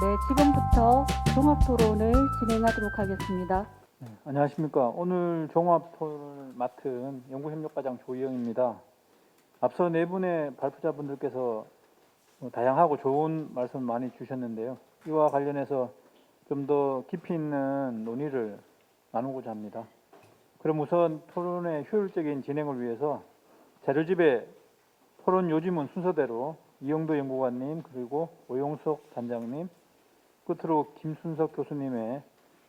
네, 지금부터 종합토론을 진행하도록 하겠습니다. 네, 안녕하십니까. 오늘 종합토론을 맡은 연구협력과장 조희영입니다. 앞서 네 분의 발표자분들께서 다양하고 좋은 말씀 많이 주셨는데요. 이와 관련해서 좀 더 깊이 있는 논의를 나누고자 합니다. 그럼 우선 토론의 효율적인 진행을 위해서 자료집에 토론 요지문 순서대로 이영도 연구관님 그리고 오용석 단장님 끝으로 김순석 교수님의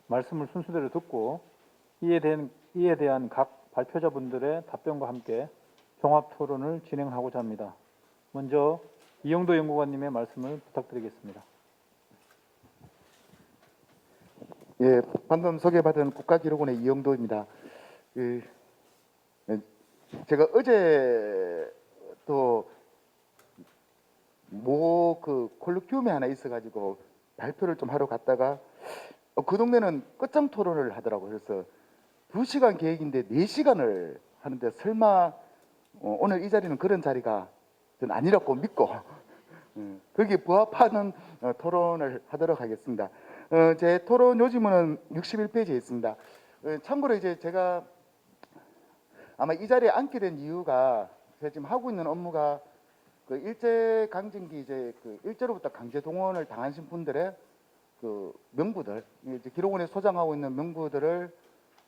말씀을 순서대로 듣고 이에 대한 각 발표자분들의 답변과 함께 종합토론을 진행하고자 합니다. 먼저 이영도 연구관님의 말씀을 부탁드리겠습니다. 예, 방금 소개받은 국가기록원의 이영도입니다. 제가 어제 또 콜로퀴움이 하나 있어가지고 발표를 좀 하러 갔다가 그 동네는 끝장 토론을 하더라고요. 그래서 2시간 계획인데 4시간을 하는데 설마 오늘 이 자리는 그런 자리가 전 아니라고 믿고 거기에 부합하는 토론을 하도록 하겠습니다. 제 토론 요지문은 61페이지에 있습니다. 참고로 이제 제가 아마 이 자리에 앉게 된 이유가 제가 지금 하고 있는 업무가 그 일제 강점기 이제 그 일제로부터 강제 동원을 당하신 분들의 그 명부들, 이제 기록원에 소장하고 있는 명부들을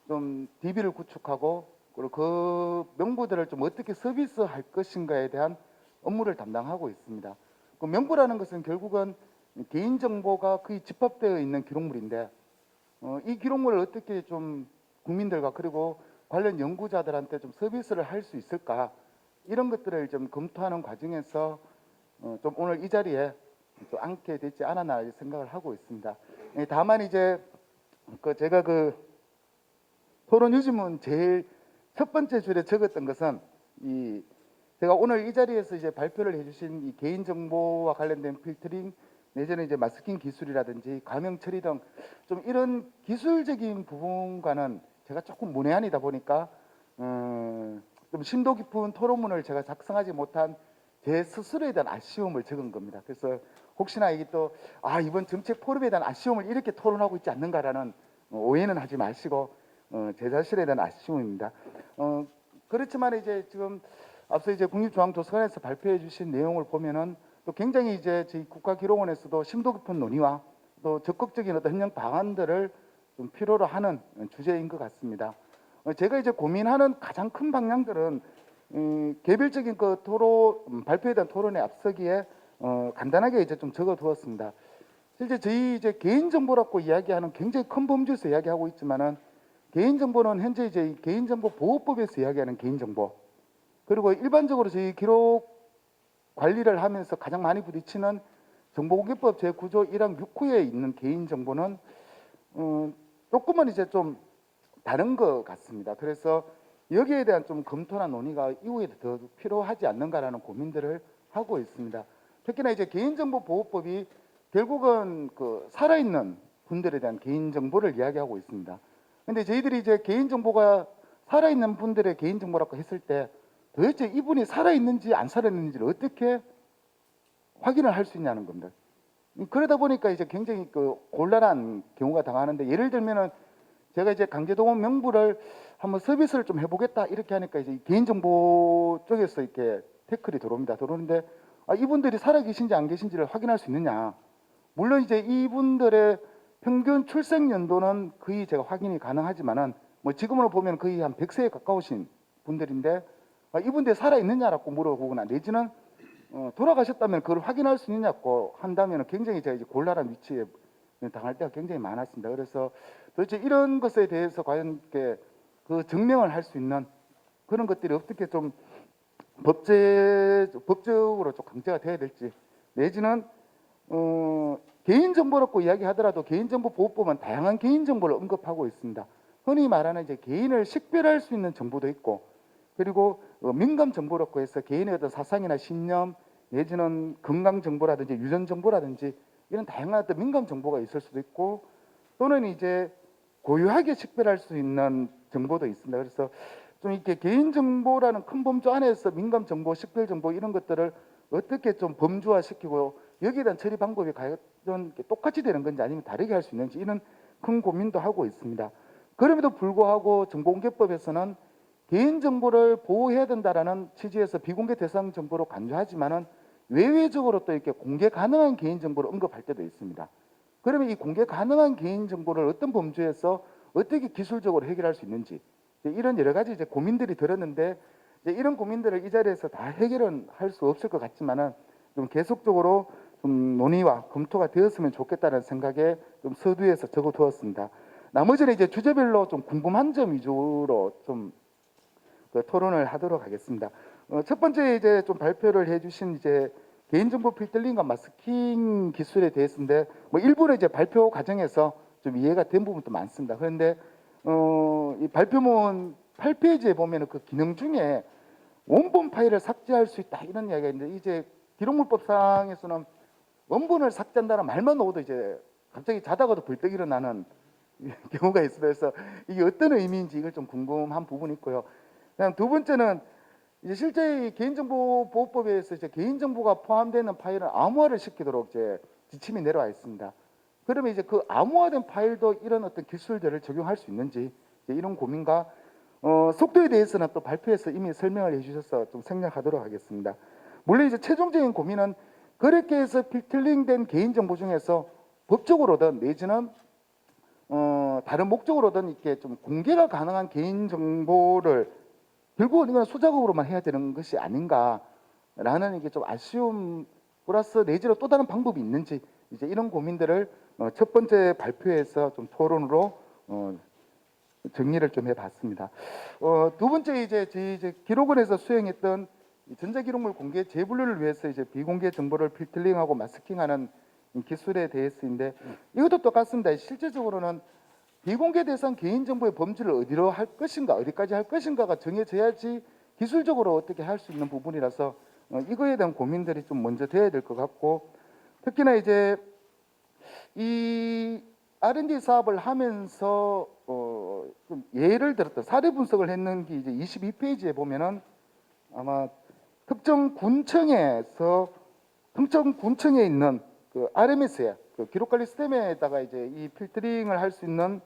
좀 DB를 구축하고 그리고 그 명부들을 좀 어떻게 서비스할 것인가에 대한 업무를 담당하고 있습니다. 그 명부라는 것은 결국은 개인정보가 거의 집합되어 있는 기록물인데 이 기록물을 어떻게 좀 국민들과 그리고 관련 연구자들한테 좀 서비스를 할 수 있을까, 이런 것들을 좀 검토하는 과정에서 좀 오늘 이 자리에 또 앉게 되지 않았나 생각을 하고 있습니다. 다만 이제 제가 그 토론 요즘은 제일 첫 번째 줄에 적었던 것은 제가 오늘 이 자리에서 이제 발표를 해주신 이 개인정보와 관련된 필터링 내지는 이제 마스킹 기술이라든지 가명 처리 등 좀 이런 기술적인 부분과는 제가 조금 문외한이다 보니까 좀 심도 깊은 토론문을 제가 작성하지 못한 제 스스로에 대한 아쉬움을 적은 겁니다. 그래서 혹시나 이게 또 이번 정책 포럼에 대한 아쉬움을 이렇게 토론하고 있지 않는가라는 오해는 하지 마시고 제 자신에 대한 아쉬움입니다. 그렇지만 이제 지금 앞서 이제 국립중앙도서관에서 발표해 주신 내용을 보면은 또 굉장히 이제 저희 국가기록원에서도 심도 깊은 논의와 또 적극적인 어떤 협력 방안들을 좀 필요로 하는 주제인 것 같습니다. 제가 이제 고민하는 가장 큰 방향들은 개별적인 그 발표에 대한 토론에 앞서기에 간단하게 이제 좀 적어두었습니다. 실제 저희 이제 개인정보라고 이야기하는 굉장히 큰 범주에서 이야기하고 있지만은 개인정보는 현재 이제 개인정보보호법에서 이야기하는 개인정보, 그리고 일반적으로 저희 기록 관리를 하면서 가장 많이 부딪히는 정보공개법 제9조 1항 6호에 있는 개인정보는 조금은 이제 좀 다른 것 같습니다. 그래서 여기에 대한 좀 검토나 논의가 이후에 더 필요하지 않는가라는 고민들을 하고 있습니다. 특히나 이제 개인정보보호법이 결국은 그 살아있는 분들에 대한 개인정보를 이야기하고 있습니다. 근데 저희들이 이제 개인정보가 살아있는 분들의 개인정보라고 했을 때 도대체 이분이 살아있는지 안 살아있는지를 어떻게 확인을 할 수 있냐는 겁니다. 그러다 보니까 이제 굉장히 그 곤란한 경우가 당하는데, 예를 들면은 제가 이제 강제동원 명부를 한번 서비스를 좀 해보겠다 이렇게 하니까 이제 개인정보 쪽에서 이렇게 태클이 들어오는데 이분들이 살아계신지 안 계신지를 확인할 수 있느냐. 물론 이제 이분들의 평균 출생 연도는 거의 제가 확인이 가능하지만은 뭐 지금으로 보면 거의 한 100세에 가까우신 분들인데 이분들이 살아있느냐라고 물어보거나 내지는 돌아가셨다면 그걸 확인할 수 있느냐고 한다면 굉장히 제가 이제 곤란한 위치에 당할 때가 굉장히 많았습니다. 그래서 도대체 이런 것에 대해서 과연 그 증명을 할 수 있는 그런 것들이 어떻게 좀 법적으로 좀 강제가 돼야 될지, 내지는 개인정보라고 이야기하더라도 개인정보보호법은 다양한 개인정보를 언급하고 있습니다. 흔히 말하는 이제 개인을 식별할 수 있는 정보도 있고, 그리고 민감정보라고 해서 개인의 어떤 사상이나 신념 내지는 건강정보라든지 유전정보라든지 이런 다양한 어떤 민감정보가 있을 수도 있고, 또는 이제 고유하게 식별할 수 있는 정보도 있습니다. 그래서 좀 이렇게 개인정보라는 큰 범주 안에서 민감정보, 식별정보 이런 것들을 어떻게 좀 범주화시키고 여기에 대한 처리 방법이 과연 이런 게 똑같이 되는 건지 아니면 다르게 할 수 있는지 이런 큰 고민도 하고 있습니다. 그럼에도 불구하고 정보공개법에서는 개인정보를 보호해야 된다라는 취지에서 비공개 대상 정보로 간주하지만은 외외적으로 또 이렇게 공개 가능한 개인정보를 언급할 때도 있습니다. 그러면 이 공개 가능한 개인정보를 어떤 범주에서 어떻게 기술적으로 해결할 수 있는지 이런 여러 가지 이제 고민들이 들었는데 이제 이런 고민들을 이 자리에서 다 해결은 할 수 없을 것 같지만은 좀 계속적으로 좀 논의와 검토가 되었으면 좋겠다는 생각에 좀 서두에서 적어두었습니다. 나머지는 이제 주제별로 좀 궁금한 점 위주로 좀 토론을 하도록 하겠습니다. 첫 번째 이제 좀 발표를 해주신 이제 개인정보 필터링과 마스킹 기술에 대해서인데 뭐 일부러 이제 발표 과정에서 좀 이해가 된 부분도 많습니다. 그런데 이 발표문 8페이지에 보면은 그 기능 중에 원본 파일을 삭제할 수 있다 이런 이야기가 있는데 이제 기록물법상에서는 원본을 삭제한다는 말만 나오도 이제 갑자기 자다가도 벌떡 일어나는 경우가 있어요. 그래서 이게 어떤 의미인지 이걸 좀 궁금한 부분이 있고요. 그다음 두 번째는 이제 실제 이 개인정보보호법에서 이제 개인정보가 포함되는 파일은 암호화를 시키도록 이제 지침이 내려와 있습니다. 그러면 이제 그 암호화된 파일도 이런 어떤 기술들을 적용할 수 있는지 이런 고민과 속도에 대해서는 또 발표에서 이미 설명을 해주셔서 좀 생략하도록 하겠습니다. 물론 이제 최종적인 고민은 그렇게 해서 필터링된 개인정보 중에서 법적으로든 내지는 다른 목적으로든 이렇게 좀 공개가 가능한 개인정보를 결국은 이건 수작업으로만 해야 되는 것이 아닌가라는 이게 좀 아쉬움 플러스 내지로 또 다른 방법이 있는지 이제 이런 고민들을 첫 번째 발표에서 좀 토론으로 정리를 좀 해봤습니다. 두 번째 이제 기록원에서 수행했던 전자기록물 공개 재분류를 위해서 이제 비공개 정보를 필터링하고 마스킹하는 기술에 대해서인데 이것도 똑같습니다. 실제적으로는 비공개 대상 개인정보의 범주를 어디로 할 것인가, 어디까지 할 것인가가 정해져야지 기술적으로 어떻게 할 수 있는 부분이라서 이거에 대한 고민들이 좀 먼저 돼야 될 것 같고 특히나 이제 이 R&D 사업을 하면서 좀 예를 들었던 사례 분석을 했는 게 이제 22페이지에 보면은 아마 특정 군청에 있는 그 RMS에 그 기록관리 시스템에다가 이제 이 필터링을 할 수 있는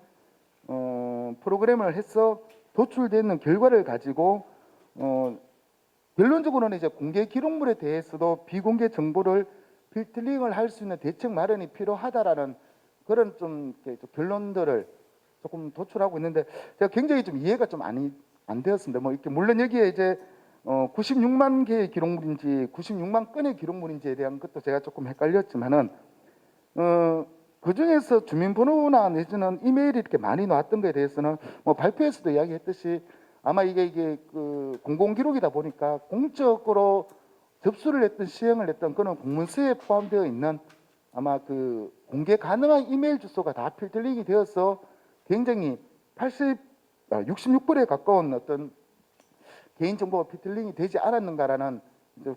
프로그램을 해서 도출되는 결과를 가지고 결론적으로는 이제 공개 기록물에 대해서도 비공개 정보를 필터링을 할 수 있는 대책 마련이 필요하다라는 그런 좀 결론들을 조금 도출하고 있는데 제가 굉장히 좀 이해가 좀 안 되었습니다. 뭐 이렇게 물론 여기에 이제 96만 개의 기록물인지 96만 건의 기록물인지에 대한 것도 제가 조금 헷갈렸지만은 그 중에서 주민번호나 내지는 이메일이 이렇게 많이 나왔던 것에 대해서는 뭐 발표에서도 이야기했듯이 아마 이게 그 공공기록이다 보니까 공적으로 접수를 했던 시행을 했던 그런 공문서에 포함되어 있는 아마 그 공개 가능한 이메일 주소가 다 필터링이 되어서 굉장히 66%에 가까운 어떤 개인정보가 필터링이 되지 않았는가라는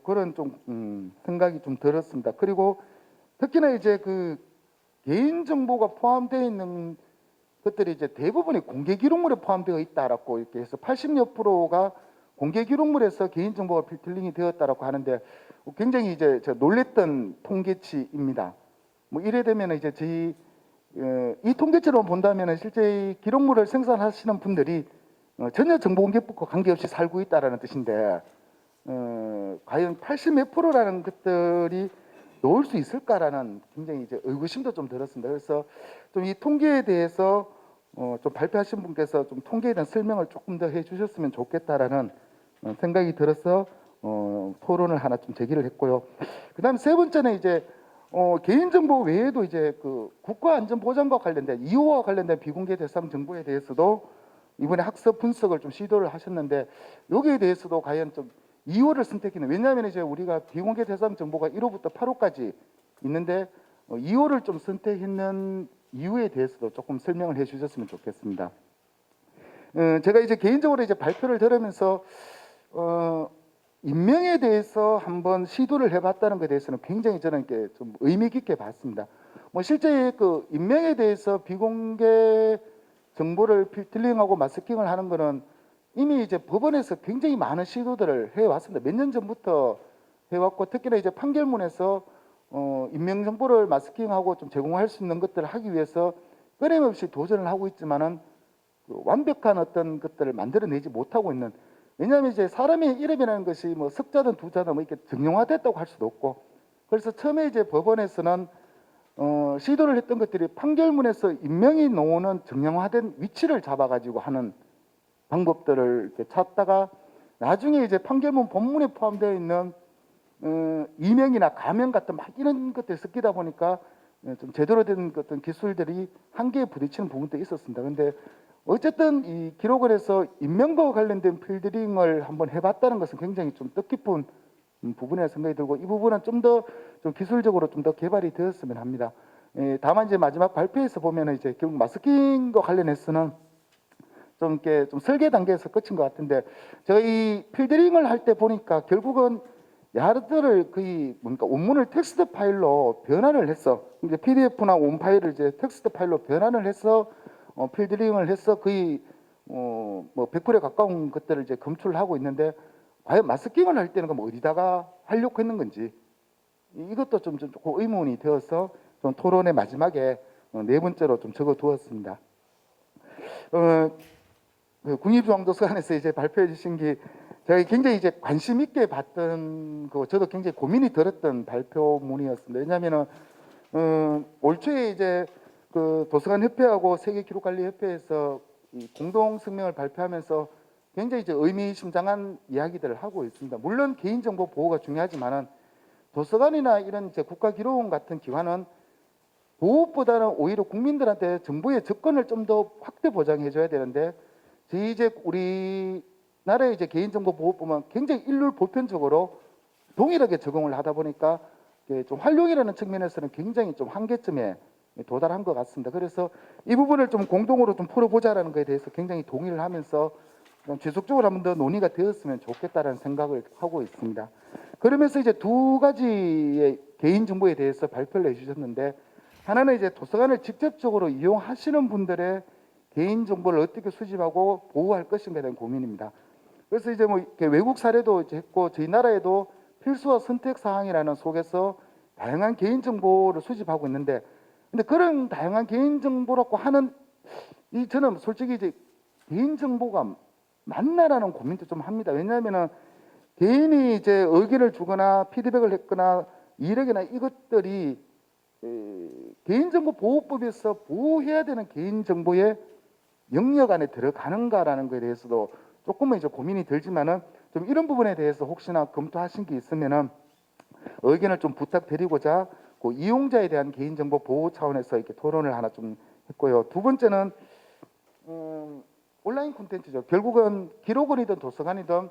그런 좀 생각이 좀 들었습니다. 그리고 특히나 이제 그 개인정보가 포함되어 있는 것들이 이제 대부분이 공개 기록물에 포함되어 있다라고 이렇게 해서 80여 %가 공개 기록물에서 개인정보가 필터링이 되었다라고 하는데 굉장히 이제 제가 놀랬던 통계치입니다. 뭐 이래 되면 이제 이 통계치로 본다면 실제 이 기록물을 생산하시는 분들이 전혀 정보공개법과 관계없이 살고 있다라는 뜻인데 과연 80몇 %라는 것들이 놓을 수 있을까라는 굉장히 이제 의구심도 좀 들었습니다. 그래서 좀 이 통계에 대해서 좀 발표하신 분께서 좀 통계에 대한 설명을 조금 더 해주셨으면 좋겠다라는 생각이 들어서 토론을 하나 좀 제기를 했고요. 그다음 세 번째는 이제 개인정보 외에도 이제 그 국가안전보장과 관련된 이호와 관련된 비공개 대상 정보에 대해서도 이번에 학습 분석을 좀 시도를 하셨는데 여기에 대해서도 과연 좀 2호를 선택했는 왜냐하면 이제 우리가 비공개 대상 정보가 1호부터 8호까지 있는데 2호를 좀 선택했는 이유에 대해서도 조금 설명을 해주셨으면 좋겠습니다. 제가 이제 개인적으로 이제 발표를 들으면서 임명에 대해서 한번 시도를 해봤다는 것에 대해서는 굉장히 저는 이렇게 좀 의미 깊게 봤습니다. 뭐 실제 그 임명에 대해서 비공개 정보를 필터링하고 마스킹을 하는 거는 이미 이제 법원에서 굉장히 많은 시도들을 해왔습니다. 몇 년 전부터 해왔고 특히나 이제 판결문에서 인명 정보를 마스킹하고 좀 제공할 수 있는 것들을 하기 위해서 끊임없이 도전을 하고 있지만은 그 완벽한 어떤 것들을 만들어내지 못하고 있는. 왜냐하면 이제 사람의 이름이라는 것이 뭐 석자든 두자든 뭐 이렇게 정형화됐다고 할 수도 없고, 그래서 처음에 이제 법원에서는 시도를 했던 것들이 판결문에서 인명이 나오는 정형화된 위치를 잡아가지고 하는 방법들을 이렇게 찾다가 나중에 이제 판결문 본문에 포함되어 있는 이명이나 가명 같은 막 이런 것들 섞이다 보니까 좀 제대로 된 어떤 기술들이 한계에 부딪히는 부분도 있었습니다. 근데 어쨌든 이 기록을 해서 인명과 관련된 필드링을 한번 해봤다는 것은 굉장히 좀 뜻깊은 부분이라 생각이 들고, 이 부분은 좀 더 좀 기술적으로 좀 더 개발이 되었으면 합니다. 다만 이제 마지막 발표에서 보면은 이제 결국 마스킹과 관련해서는 좀 이렇게 좀 설계 단계에서 끝인 것 같은데, 제가 이 필드링을 할 때 보니까 결국은 야르들을 거의 뭔가 원문을 텍스트 파일로 변환을 했어. 이제 PDF나 원 파일을 이제 텍스트 파일로 변환을 해서 필드링을 해서 거의 뭐 100%에 가까운 것들을 이제 검출을 하고 있는데, 과연 마스킹을 할 때는 그럼 어디다가 하려고 했는 건지 이것도 좀 조금 의문이 되어서 좀 토론의 마지막에 네 번째로 좀 적어 두었습니다. 그 국립중앙도서관에서 이제 발표해 주신 게 제가 굉장히 이제 관심 있게 봤던 거, 저도 굉장히 고민이 들었던 발표문이었습니다. 왜냐하면은 올 초에 이제 그 도서관 협회하고 세계기록관리협회에서 이 공동 성명을 발표하면서 굉장히 이제 의미심장한 이야기들을 하고 있습니다. 물론 개인정보 보호가 중요하지만은 도서관이나 이런 이제 국가기록원 같은 기관은 보호보다는 오히려 국민들한테 정보의 접근을 좀 더 확대 보장해 줘야 되는데, 저희 이제 우리나라의 이제 개인정보 보호법은 굉장히 일률 보편적으로 동일하게 적용을 하다 보니까 좀 활용이라는 측면에서는 굉장히 좀 한계점에 도달한 것 같습니다. 그래서 이 부분을 좀 공동으로 좀 풀어보자라는 것에 대해서 굉장히 동의를 하면서 좀 지속적으로 한 번 더 논의가 되었으면 좋겠다라는 생각을 하고 있습니다. 그러면서 이제 두 가지의 개인 정보에 대해서 발표를 해주셨는데, 하나는 이제 도서관을 직접적으로 이용하시는 분들의 개인 정보를 어떻게 수집하고 보호할 것인가에 대한 고민입니다. 그래서 이제 뭐 이렇게 외국 사례도 이제 했고, 저희 나라에도 필수와 선택 사항이라는 속에서 다양한 개인 정보를 수집하고 있는데, 근데 그런 다양한 개인 정보라고 하는 이 저는 솔직히 이제 개인 정보가 맞나라는 고민도 좀 합니다. 왜냐하면은 개인이 이제 의견을 주거나 피드백을 했거나 이력이나 이것들이 개인정보보호법에서 보호해야 되는 개인정보의 영역 안에 들어가는가라는 것에 대해서도 조금은 이제 고민이 들지만은, 좀 이런 부분에 대해서 혹시나 검토하신 게 있으면은 의견을 좀 부탁드리고자 그 이용자에 대한 개인정보 보호 차원에서 이렇게 토론을 하나 좀 했고요. 두 번째는 온라인 콘텐츠죠. 결국은 기록원이든 도서관이든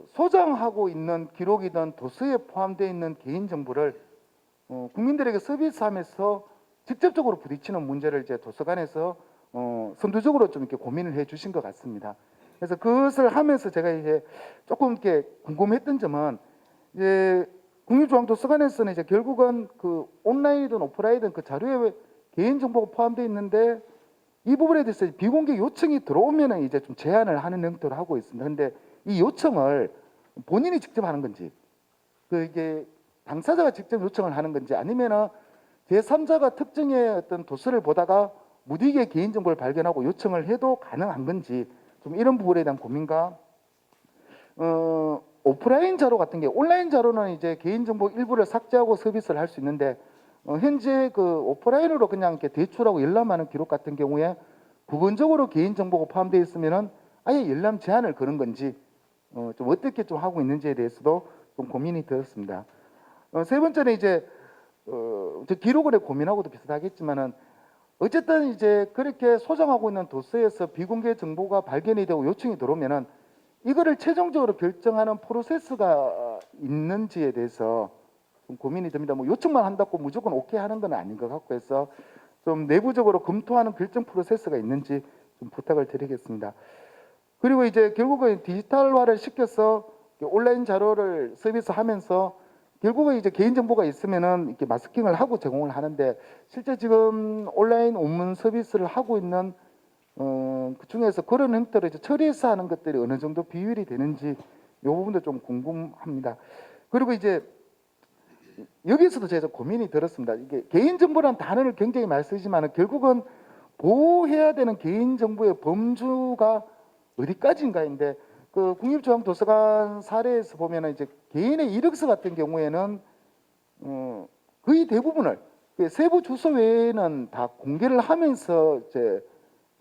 소장하고 있는 기록이든 도서에 포함되어 있는 개인정보를 국민들에게 서비스하면서 직접적으로 부딪히는 문제를 이제 도서관에서 선두적으로 좀 이렇게 고민을 해 주신 것 같습니다. 그래서 그것을 하면서 제가 이제 조금 이렇게 궁금했던 점은, 이제 국립중앙도서관에서는 이제 결국은 그 온라인이든 오프라인이든 그 자료에 개인정보가 포함되어 있는데, 이 부분에 대해서 비공개 요청이 들어오면은 이제 좀 제한을 하는 형태로 하고 있습니다. 그런데 이 요청을 본인이 직접 하는 건지, 그 이게 당사자가 직접 요청을 하는 건지, 아니면은 제3자가 특정의 어떤 도서를 보다가 무디게 개인정보를 발견하고 요청을 해도 가능한 건지, 좀 이런 부분에 대한 고민과 오프라인 자료 같은 게, 온라인 자료는 이제 개인정보 일부를 삭제하고 서비스를 할 수 있는데, 현재 그 오프라인으로 그냥 이렇게 대출하고 열람하는 기록 같은 경우에 부분적으로 개인정보가 포함되어 있으면은 아예 열람 제한을 거는 건지, 좀 어떻게 좀 하고 있는지에 대해서도 좀 고민이 되었습니다. 세 번째는 이제 저 기록원에 고민하고도 비슷하겠지만은, 어쨌든 이제 그렇게 소장하고 있는 도서에서 비공개 정보가 발견이 되고 요청이 들어오면은 이거를 최종적으로 결정하는 프로세스가 있는지에 대해서 좀 고민이 됩니다. 뭐 요청만 한다고 무조건 오케이 하는 건 아닌 것 같고 해서 좀 내부적으로 검토하는 결정 프로세스가 있는지 좀 부탁을 드리겠습니다. 그리고 이제 결국은 디지털화를 시켜서 온라인 자료를 서비스하면서 결국은 이제 개인정보가 있으면은 이렇게 마스킹을 하고 제공을 하는데, 실제 지금 온라인 원문 서비스를 하고 있는 그 중에서 그런 형태로 이제 처리해서 하는 것들이 어느 정도 비율이 되는지 이 부분도 좀 궁금합니다. 그리고 이제 여기에서도 제가 좀 고민이 들었습니다. 이게 개인정보라는 단어를 굉장히 많이 쓰지만 결국은 보호해야 되는 개인정보의 범주가 어디까지인가인데 그 국립중앙도서관 사례에서 보면은 이제 개인의 이력서 같은 경우에는 거의 대부분을 그 세부 주소 외에는 다 공개를 하면서 이제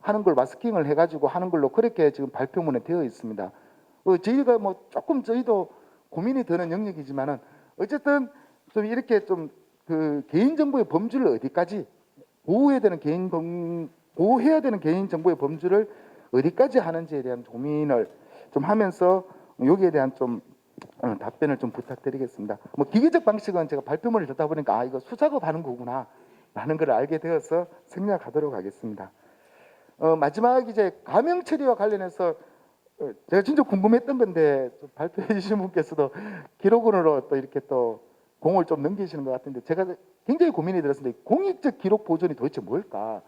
하는 걸 마스킹을 해가지고 하는 걸로 그렇게 지금 발표문에 되어 있습니다. 저희가 뭐 조금 저희도 고민이 되는 영역이지만은 어쨌든 좀 이렇게 좀 그 개인정보의 범주를 어디까지 보호해야 되는 개인정보의 범주를 어디까지 하는지에 대한 고민을 좀 하면서 여기에 대한 좀 답변을 좀 부탁드리겠습니다. 뭐 기계적 방식은 제가 발표문을 듣다 보니까 이거 수작업하는 거구나 라는 걸 알게 되어서 생략하도록 하겠습니다. 마지막 이제 가명 처리와 관련해서 제가 진짜 궁금했던 건데 발표해 주신 분께서도 기록원으로 또 이렇게 또 공을 좀 넘기시는 것 같은데 제가 굉장히 고민이 들었습니다. 공익적 기록 보존이 도대체 뭘까?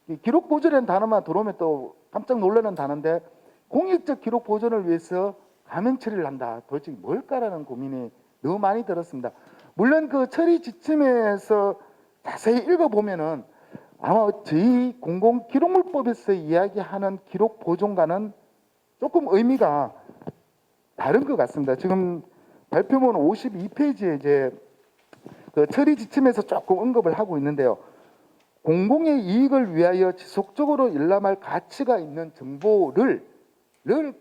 이 기록 보존이라는 단어만 들어오면 또 깜짝 놀라는 단어인데 공익적 기록 보존을 위해서 가명 처리를 한다. 도대체 뭘까라는 고민이 너무 많이 들었습니다. 물론 그 처리 지침에서 자세히 읽어보면은 아마 저희 공공기록물법에서 이야기하는 기록 보존과는 조금 의미가 다른 것 같습니다. 지금 발표문 52페이지에 이제 그 처리 지침에서 조금 언급을 하고 있는데요. 공공의 이익을 위하여 지속적으로 일람할 가치가 있는 정보를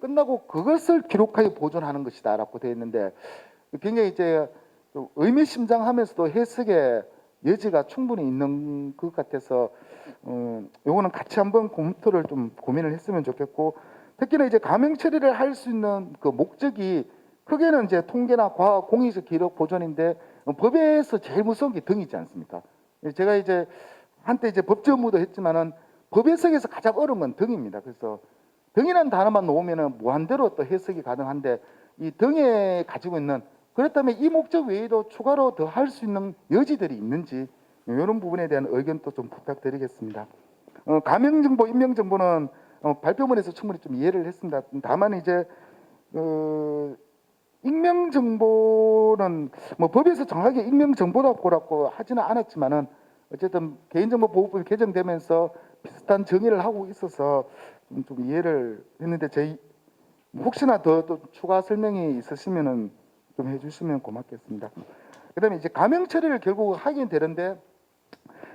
끝나고 그것을 기록하여 보존하는 것이다라고 되어 있는데 굉장히 이제 의미심장하면서도 해석의 여지가 충분히 있는 것 같아서 요거는 같이 한번 검토를 좀 고민을 했으면 좋겠고 특히나 이제 가명 처리를 할 수 있는 그 목적이 크게는 이제 통계나 과학 공익적 기록 보존인데 법에서 제일 무서운 게 등이지 않습니까? 제가 이제 한때 이제 법제 업무도 했지만은 법 해석에서 가장 어려운 건 등입니다. 그래서 등이라는 단어만 놓으면은 무한대로 또 해석이 가능한데 이 등에 가지고 있는 그렇다면 이 목적 외에도 추가로 더 할 수 있는 여지들이 있는지 이런 부분에 대한 의견도 좀 부탁드리겠습니다. 가명정보, 임명정보는 발표문에서 충분히 좀 이해를 했습니다. 다만 이제 익명정보는 뭐 법에서 정확하게 익명정보라고 하지는 않았지만은 어쨌든 개인정보보호법이 개정되면서 비슷한 정의를 하고 있어서 좀 이해를 했는데 혹시나 더 또 추가 설명이 있으시면은 좀 해주시면 고맙겠습니다. 그다음에 이제 가명 처리를 결국 하게 되는데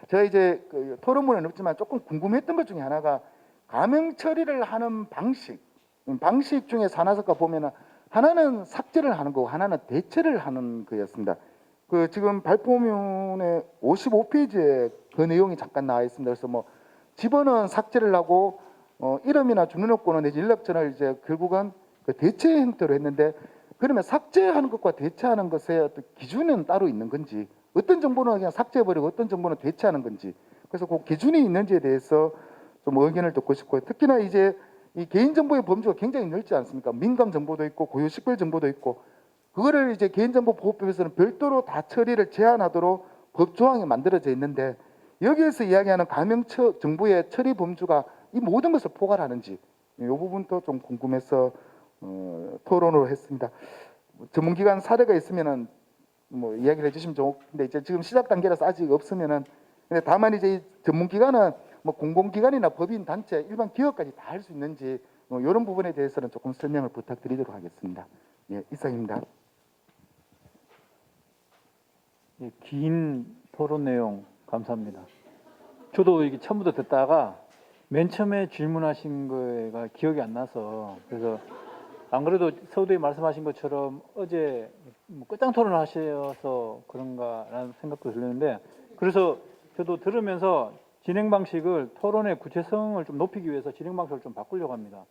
제가 이제 그 토론문에 넣었지만 조금 궁금했던 것 중에 하나가 가명 처리를 하는 방식 중에 하나가 보면은 하나는 삭제를 하는 거고 하나는 대체를 하는 거였습니다. 그 지금 발표문에 55페이지에 그 내용이 잠깐 나와 있습니다. 그래서 뭐 집어는 삭제를 하고 이름이나 주민등록번호 내지 연락처를 이제 결국은 그 대체 형태로 했는데 그러면 삭제하는 것과 대체하는 것의 어떤 기준은 따로 있는 건지 어떤 정보는 그냥 삭제해버리고 어떤 정보는 대체하는 건지 그래서 그 기준이 있는지에 대해서 좀 의견을 듣고 싶고요. 특히나 이제 이 개인정보의 범주가 굉장히 넓지 않습니까? 민감 정보도 있고 고유 식별 정보도 있고 그거를 이제 개인정보보호법에서는 별도로 다 처리를 제한하도록 법 조항이 만들어져 있는데 여기에서 이야기하는 가명 정보의 처리 범주가 이 모든 것을 포괄하는지 이 부분도 좀 궁금해서 토론을 했습니다. 전문기관 사례가 있으면은 뭐 이야기를 해주시면 좋은데 이제 지금 시작 단계라서 아직 없으면은 근데 다만 이제 이 전문기관은 뭐 공공기관이나 법인 단체 일반 기업까지 다 할 수 있는지 뭐 이런 부분에 대해서는 조금 설명을 부탁드리도록 하겠습니다. 예, 이상입니다. 예, 긴 토론 내용 감사합니다. 저도 이게 처음부터 듣다가 맨 처음에 질문하신 거가 기억이 안 나서 그래서 안 그래도 서두에 말씀하신 것처럼 어제 뭐 끝장 토론을 하셔서 그런가라는 생각도 들렸는데 그래서 저도 들으면서 진행 방식을 토론의 구체성을 좀 높이기 위해서 진행 방식을 좀 바꾸려고 합니다.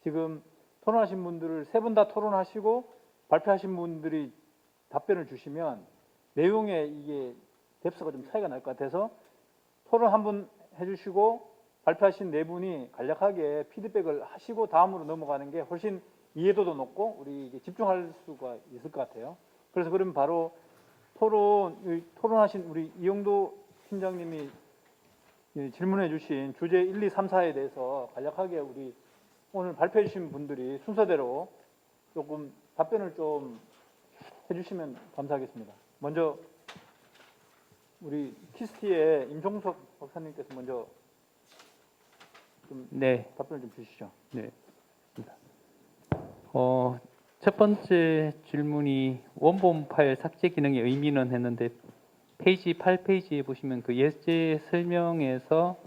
지금 토론하신 분들을 세 분 다 토론하시고 발표하신 분들이 답변을 주시면 내용에 이게 뎁스가 좀 차이가 날 것 같아서 토론 한 분 해주시고 발표하신 네 분이 간략하게 피드백을 하시고 다음으로 넘어가는 게 훨씬 이해도도 높고 우리 이게 집중할 수가 있을 것 같아요. 그래서 그러면 바로 토론하신 우리 이영도 팀장님이 질문해 주신 주제 1, 2, 3, 4에 대해서 간략하게 우리 오늘 발표해 주신 분들이 순서대로 조금 답변을 좀 해주시면 감사하겠습니다. 먼저 우리 키스티의 임종석 박사님께서 먼저 좀 네, 답변을 좀 주시죠. 네. 첫 번째 질문이 원본 파일 삭제 기능의 의미는 했는데 페이지 8페이지에 보시면 그 예제 설명에서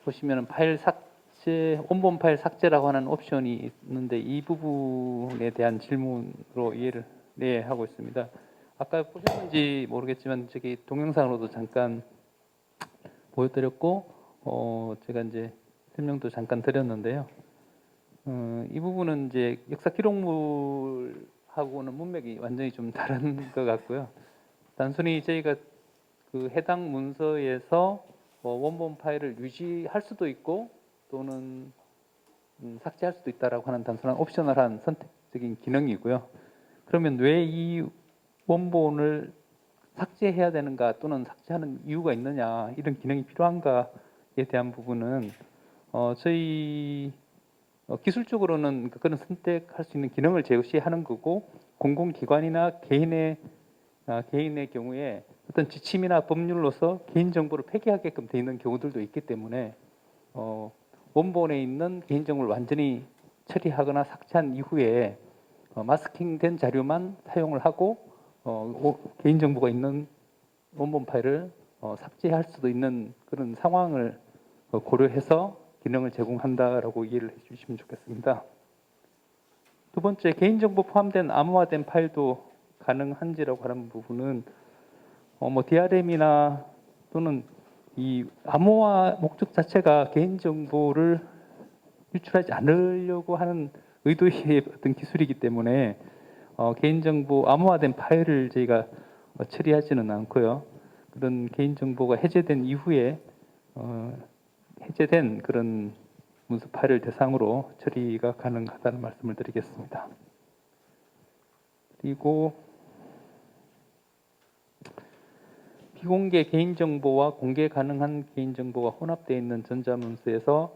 보시면은 파일 삭제, 원본 파일 삭제라고 하는 옵션이 있는데 이 부분에 대한 질문으로 이해를 하고 있습니다. 아까 보셨는지 모르겠지만 저기 동영상으로도 잠깐 보여드렸고 제가 이제 설명도 잠깐 드렸는데요. 이 부분은 이제 역사 기록물하고는 문맥이 완전히 좀 다른 것 같고요. 단순히 저희가 그 해당 문서에서 원본 파일을 유지할 수도 있고 또는 삭제할 수도 있다라고 하는 단순한 옵셔널한 선택적인 기능이고요. 그러면 왜 이 원본을 삭제해야 되는가 또는 삭제하는 이유가 있느냐 이런 기능이 필요한가에 대한 부분은 저희 기술적으로는 그런 선택할 수 있는 기능을 제시하는 거고 공공기관이나 개인의 경우에 어떤 지침이나 법률로서 개인정보를 폐기하게끔 되어 있는 경우들도 있기 때문에 원본에 있는 개인정보를 완전히 처리하거나 삭제한 이후에 마스킹된 자료만 사용을 하고 개인정보가 있는 원본 파일을 삭제할 수도 있는 그런 상황을 고려해서 기능을 제공한다라고 이해를 해주시면 좋겠습니다. 두 번째, 개인정보 포함된 암호화된 파일도 가능한지라고 하는 부분은 DRM이나 또는 이 암호화 목적 자체가 개인정보를 유출하지 않으려고 하는 의도의 어떤 기술이기 때문에 개인정보 암호화된 파일을 저희가 처리하지는 않고요. 그런 개인정보가 해제된 이후에 해제된 그런 문서 파일을 대상으로 처리가 가능하다는 말씀을 드리겠습니다. 그리고 비공개 개인정보와 공개 가능한 개인정보가 혼합되어 있는 전자문서에서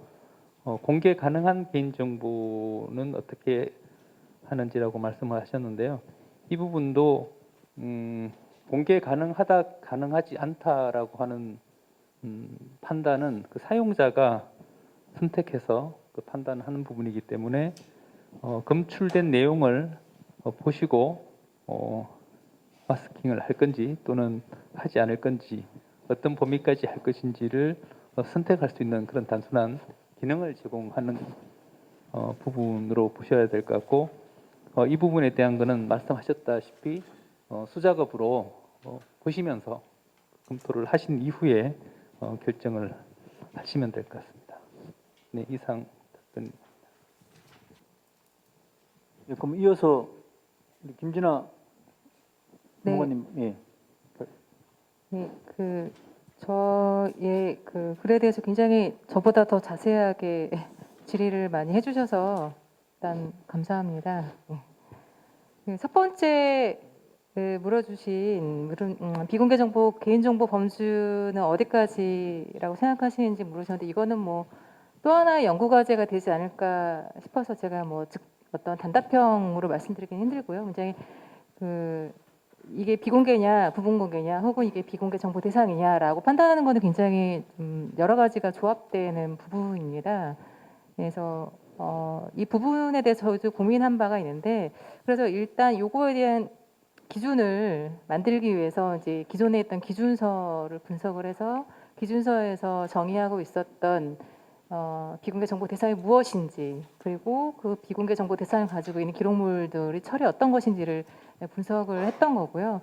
공개 가능한 개인정보는 어떻게 하는지라고 말씀을 하셨는데요. 이 부분도 공개 가능하다, 가능하지 않다라고 하는 판단은 그 사용자가 선택해서 그 판단하는 부분이기 때문에 검출된 내용을 보시고 마스킹을 할 건지 또는 하지 않을 건지 어떤 범위까지 할 것인지를 선택할 수 있는 그런 단순한 기능을 제공하는 부분으로 보셔야 될 것 같고 이 부분에 대한 거는 말씀하셨다시피 수작업으로 보시면서 검토를 하신 이후에 결정을 하시면 될 것 같습니다. 네, 이상 답변입니다. 예, 그럼 이어서 우리 김진아 네. 전문가님, 예. 네, 저의 글에 대해서 굉장히 저보다 더 자세하게 질의를 많이 해주셔서 일단 감사합니다. 네. 첫 번째 물어주신 비공개 정보, 개인정보 범주는 어디까지라고 생각하시는지 물으셨는데 이거는 뭐 또 하나의 연구 과제가 되지 않을까 싶어서 제가 뭐 어떤 단답형으로 말씀드리긴 힘들고요. 굉장히 이게 비공개냐, 부분 공개냐, 혹은 이게 비공개 정보 대상이냐라고 판단하는 것은 굉장히 여러 가지가 조합되는 부분입니다. 그래서 이 부분에 대해서 저도 고민한 바가 있는데, 그래서 일단 요거에 대한 기준을 만들기 위해서 이제 기존에 있던 기준서를 분석을 해서 기준서에서 정의하고 있었던 비공개 정보 대상이 무엇인지, 그리고 그 비공개 정보 대상을 가지고 있는 기록물들이 철이 어떤 것인지를 분석을 했던 거고요.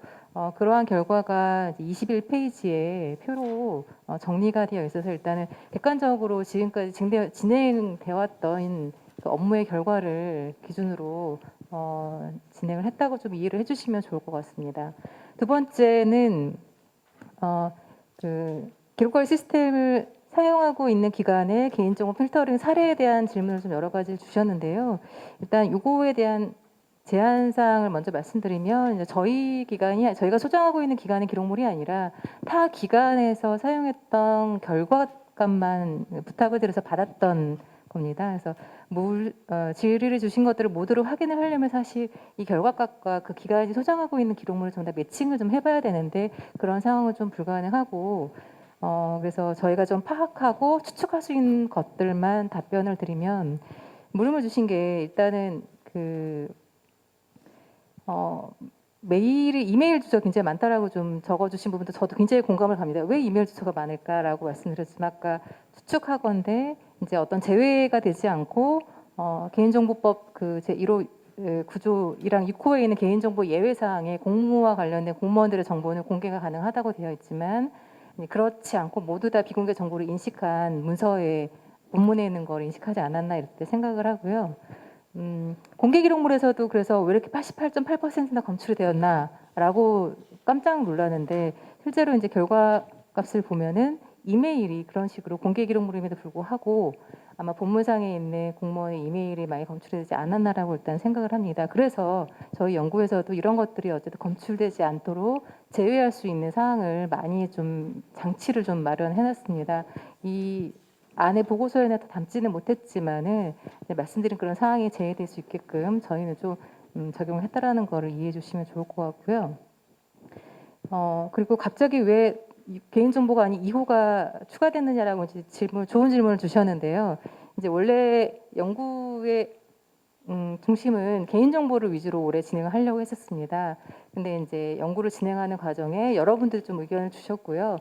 그러한 결과가 21페이지에 표로 정리가 되어 있어서 일단은 객관적으로 지금까지 진행되어 왔던 그 업무의 결과를 기준으로 진행을 했다고 좀 이해를 해주시면 좋을 것 같습니다. 두 번째는 기록관 시스템을 사용하고 있는 기관의 개인정보 필터링 사례에 대한 질문을 좀 여러 가지 주셨는데요. 일단 요거에 대한 제한사항을 먼저 말씀드리면 이제 저희가 소장하고 있는 기관의 기록물이 아니라 타 기관에서 사용했던 결과값만 부탁을 드려서 받았던 겁니다. 그래서 질의를 주신 것들을 모두를 확인을 하려면 사실 이 결과값과 그 기관이 소장하고 있는 기록물을 좀 다 매칭을 좀 해봐야 되는데 그런 상황은 좀 불가능하고 그래서 저희가 좀 파악하고 추측할 수 있는 것들만 답변을 드리면 물음을 주신 게 일단은 이메일 주소가 굉장히 많다라고 좀 적어주신 부분도 저도 굉장히 공감을 갑니다. 왜 이메일 주소가 많을까라고 말씀드렸지만 아까 추측하건대 이제 어떤 제외가 되지 않고 개인정보법 그 제1호 구조 1항 6호에 있는 개인정보 예외사항에 공무와 관련된 공무원들의 정보는 공개가 가능하다고 되어 있지만 그렇지 않고 모두 다 비공개 정보를 인식한 문서에 본문에 있는 걸 인식하지 않았나 이렇게 생각을 하고요. 공개 기록물에서도 그래서 왜 이렇게 88.8%나 검출이 되었나라고 깜짝 놀라는데 실제로 이제 결과값을 보면은 이메일이 그런 식으로 공개 기록물임에도 불구하고 아마 본문상에 있는 공무원의 이메일이 많이 검출되지 않았나라고 일단 생각을 합니다. 그래서 저희 연구에서도 이런 것들이 어쨌든 검출되지 않도록 제외할 수 있는 사항을 많이 좀 장치를 좀 마련해놨습니다. 이 안에 보고서에는 다 담지는 못했지만은 말씀드린 그런 상황이 제외될 수 있게끔 저희는 좀 적용을 했다라는 거를 이해해 주시면 좋을 것 같고요. 그리고 갑자기 왜 개인정보가 아닌 2호가 추가됐느냐라고 이제 좋은 질문을 주셨는데요. 이제 원래 연구의 중심은 개인정보를 위주로 올해 진행을 하려고 했었습니다. 근데 이제 연구를 진행하는 과정에 여러분들 좀 의견을 주셨고요.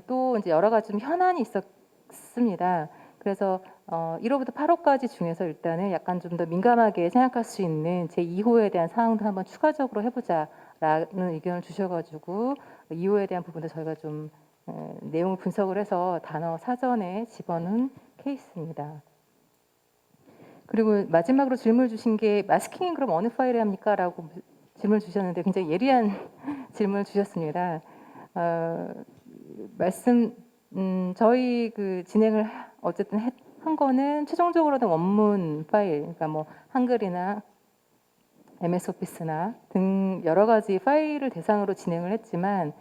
또 이제 여러 가지 좀 현안이 있었습니다. 그래서 1호부터 8호까지 중에서 일단은 약간 좀 더 민감하게 생각할 수 있는 제2호에 대한 사항도 한번 추가적으로 해보자라는 의견을 주셔가지고 2호에 대한 부분도 저희가 좀 내용을 분석을 해서 단어 사전에 집어넣은 케이스입니다. 그리고 마지막으로 질문 주신 게 마스킹은 그럼 어느 파일에 합니까? 라고 질문 주셨는데 굉장히 예리한 질문을 주셨습니다. 저희 그 진행을 어쨌든 한 거는 최종적으로는 원문 파일, 그러니까 뭐 한글이나 MS 오피스나 등 여러 가지 파일을 대상으로 진행을 했지만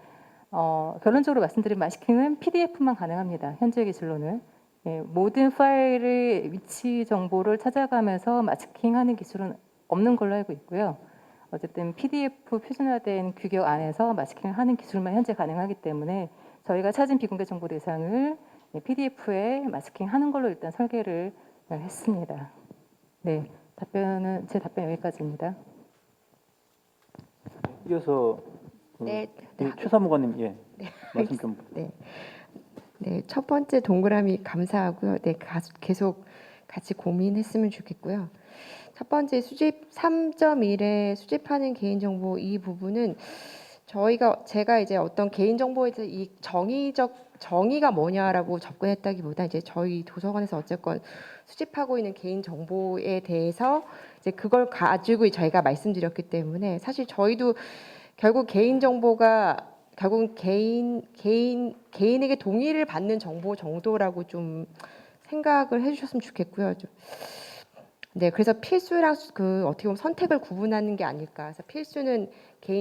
결론적으로 말씀드린 마스킹은 PDF만 가능합니다. 현재 기술로는. 모든 파일의 위치 정보를 찾아가면서 마스킹하는 기술은 없는 걸로 알고 있고요. 어쨌든 PDF 표준화된 규격 안에서 마스킹을 하는 기술만 현재 가능하기 때문에 저희가 찾은 비공개 정보 대상을 PDF에 마스킹하는 걸로 일단 설계를 했습니다. 네, 제 답변 여기까지입니다. 이어서 네, 최 사무관님 말씀 좀. 네, 첫 번째 동그라미 감사하고요. 네, 계속 같이 고민했으면 좋겠고요. 첫 번째 수집 3.1에 수집하는 개인정보 이 부분은 제가 이제 어떤 개인정보에 대해서 이 정의가 뭐냐라고 접근했다기보다 이제 저희 도서관에서 어쨌건 수집하고 있는 개인정보에 대해서 이제 그걸 가지고 저희가 말씀드렸기 때문에 사실 저희도 결국 개인정보가 결국은 개인에게 동의를 받는 정보 정도라고 좀 생각을 해주셨으면 좋겠고요. 네, 그래서 필수랑 그 어떻게 보면 선택을 구분하는 게 아닐까. 그래서 필수는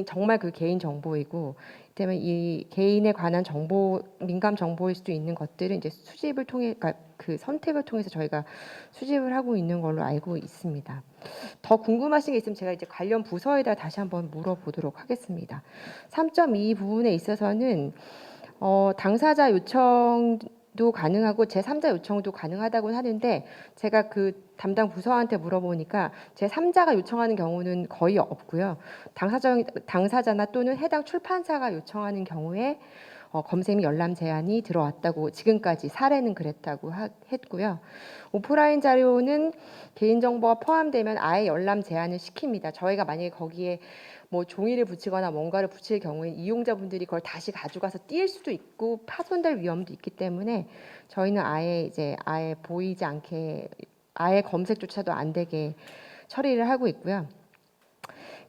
정말 그 개인 정보이고, 때문에 이 개인에 관한 정보, 민감 정보일 수도 있는 것들은 이제 수집을 통해, 그러니까 그 선택을 통해서 저희가 수집을 하고 있는 걸로 알고 있습니다. 더 궁금하신 게 있으면 제가 이제 관련 부서에다 다시 한번 물어보도록 하겠습니다. 3.2 부분에 있어서는 당사자 요청도 가능하고 제3자 요청도 가능하다고 하는데 제가 그 담당 부서한테 물어보니까 제3자가 요청하는 경우는 거의 없고요. 당사자나 또는 해당 출판사가 요청하는 경우에 검색 및 열람 제한이 들어왔다고 지금까지 사례는 그랬다고 했고요. 오프라인 자료는 개인정보가 포함되면 아예 열람 제한을 시킵니다. 저희가 만약에 거기에 뭐 종이를 붙이거나 뭔가를 붙일 경우에 이용자분들이 그걸 다시 가져가서 띄일 수도 있고 파손될 위험도 있기 때문에 저희는 아예 보이지 않게 아예 검색조차도 안 되게 처리를 하고 있고요.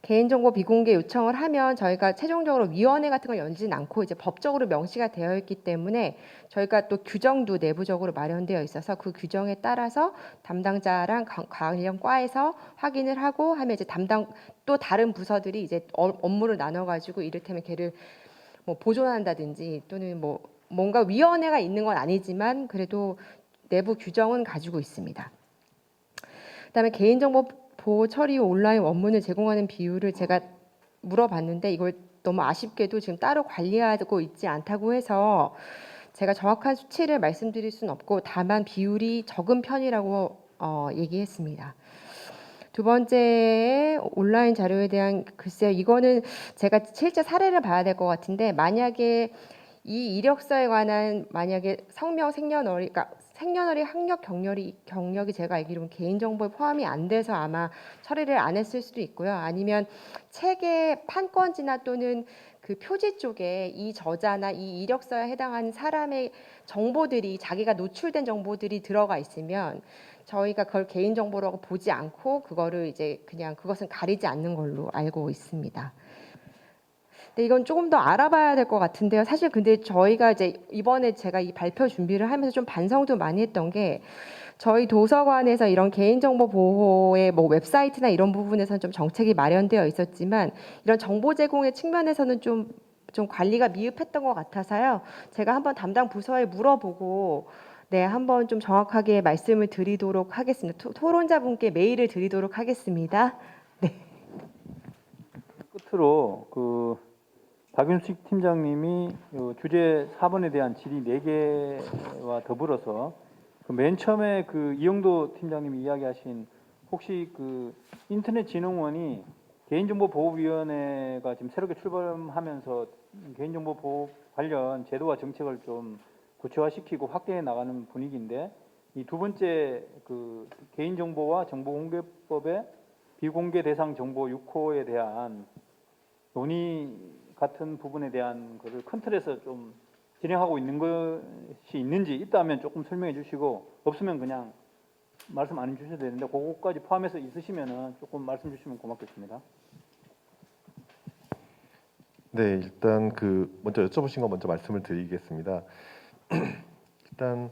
개인정보 비공개 요청을 하면 저희가 최종적으로 위원회 같은 걸 열지는 않고 이제 법적으로 명시가 되어 있기 때문에 저희가 또 규정도 내부적으로 마련되어 있어서 그 규정에 따라서 담당자랑 관련 과에서 확인을 하고 하면 이제 또 다른 부서들이 이제 업무를 나눠 가지고 이를테면 걔를 뭐 보존한다든지 또는 뭔가 위원회가 있는 건 아니지만 그래도 내부 규정은 가지고 있습니다. 그다음에 개인정보 보호 처리 후 온라인 원문을 제공하는 비율을 제가 물어봤는데 이걸 너무 아쉽게도 지금 따로 관리하고 있지 않다고 해서 제가 정확한 수치를 말씀드릴 수는 없고 다만 비율이 적은 편이라고 얘기했습니다. 두 번째 온라인 자료에 대한 글쎄요. 이거는 제가 실제 사례를 봐야 될 것 같은데 만약에 이 이력서에 관한 만약에 성명, 생년월일, 그러니까 생년월일, 학력, 경력이 제가 알기로는 개인정보에 포함이 안 돼서 아마 처리를 안 했을 수도 있고요. 아니면 책의 판권지나 또는 그 표지 쪽에 이 저자나 이 이력서에 해당하는 사람의 정보들이 자기가 노출된 정보들이 들어가 있으면 저희가 그걸 개인정보라고 보지 않고 그거를 이제 그냥 그것은 가리지 않는 걸로 알고 있습니다. 근데 이건 조금 더 알아봐야 될 것 같은데요. 사실 근데 저희가 이제 이번에 제가 이 발표 준비를 하면서 좀 반성도 많이 했던 게 저희 도서관에서 이런 개인정보 보호의 뭐 웹사이트나 이런 부분에서는 좀 정책이 마련되어 있었지만 이런 정보 제공의 측면에서는 좀 관리가 미흡했던 것 같아서요. 제가 한번 담당 부서에 물어보고 네, 한번 좀 정확하게 말씀을 드리도록 하겠습니다. 토론자분께 메일을 드리도록 하겠습니다. 끝으로 그 박윤식 팀장님이 요 주제 4번에 대한 질의 4개와 더불어서 그 맨 처음에 그 이영도 팀장님이 이야기하신 혹시 그 인터넷진흥원이 개인정보보호위원회가 지금 새롭게 출범하면서 개인정보 보호 관련 제도와 정책을 좀 구체화시키고 확대해 나가는 분위기인데 이 두 번째 그 개인정보와 정보공개법의 비공개 대상 정보 6호에 대한 논의 같은 부분에 대한 것을 큰 틀에서 좀 진행하고 있는 것이 있는지 있다면 조금 설명해 주시고 없으면 그냥 말씀 안 해주셔도 되는데 그거까지 포함해서 있으시면은 조금 말씀 주시면 고맙겠습니다. 네, 일단 그 먼저 여쭤보신 거 먼저 말씀을 드리겠습니다. 일단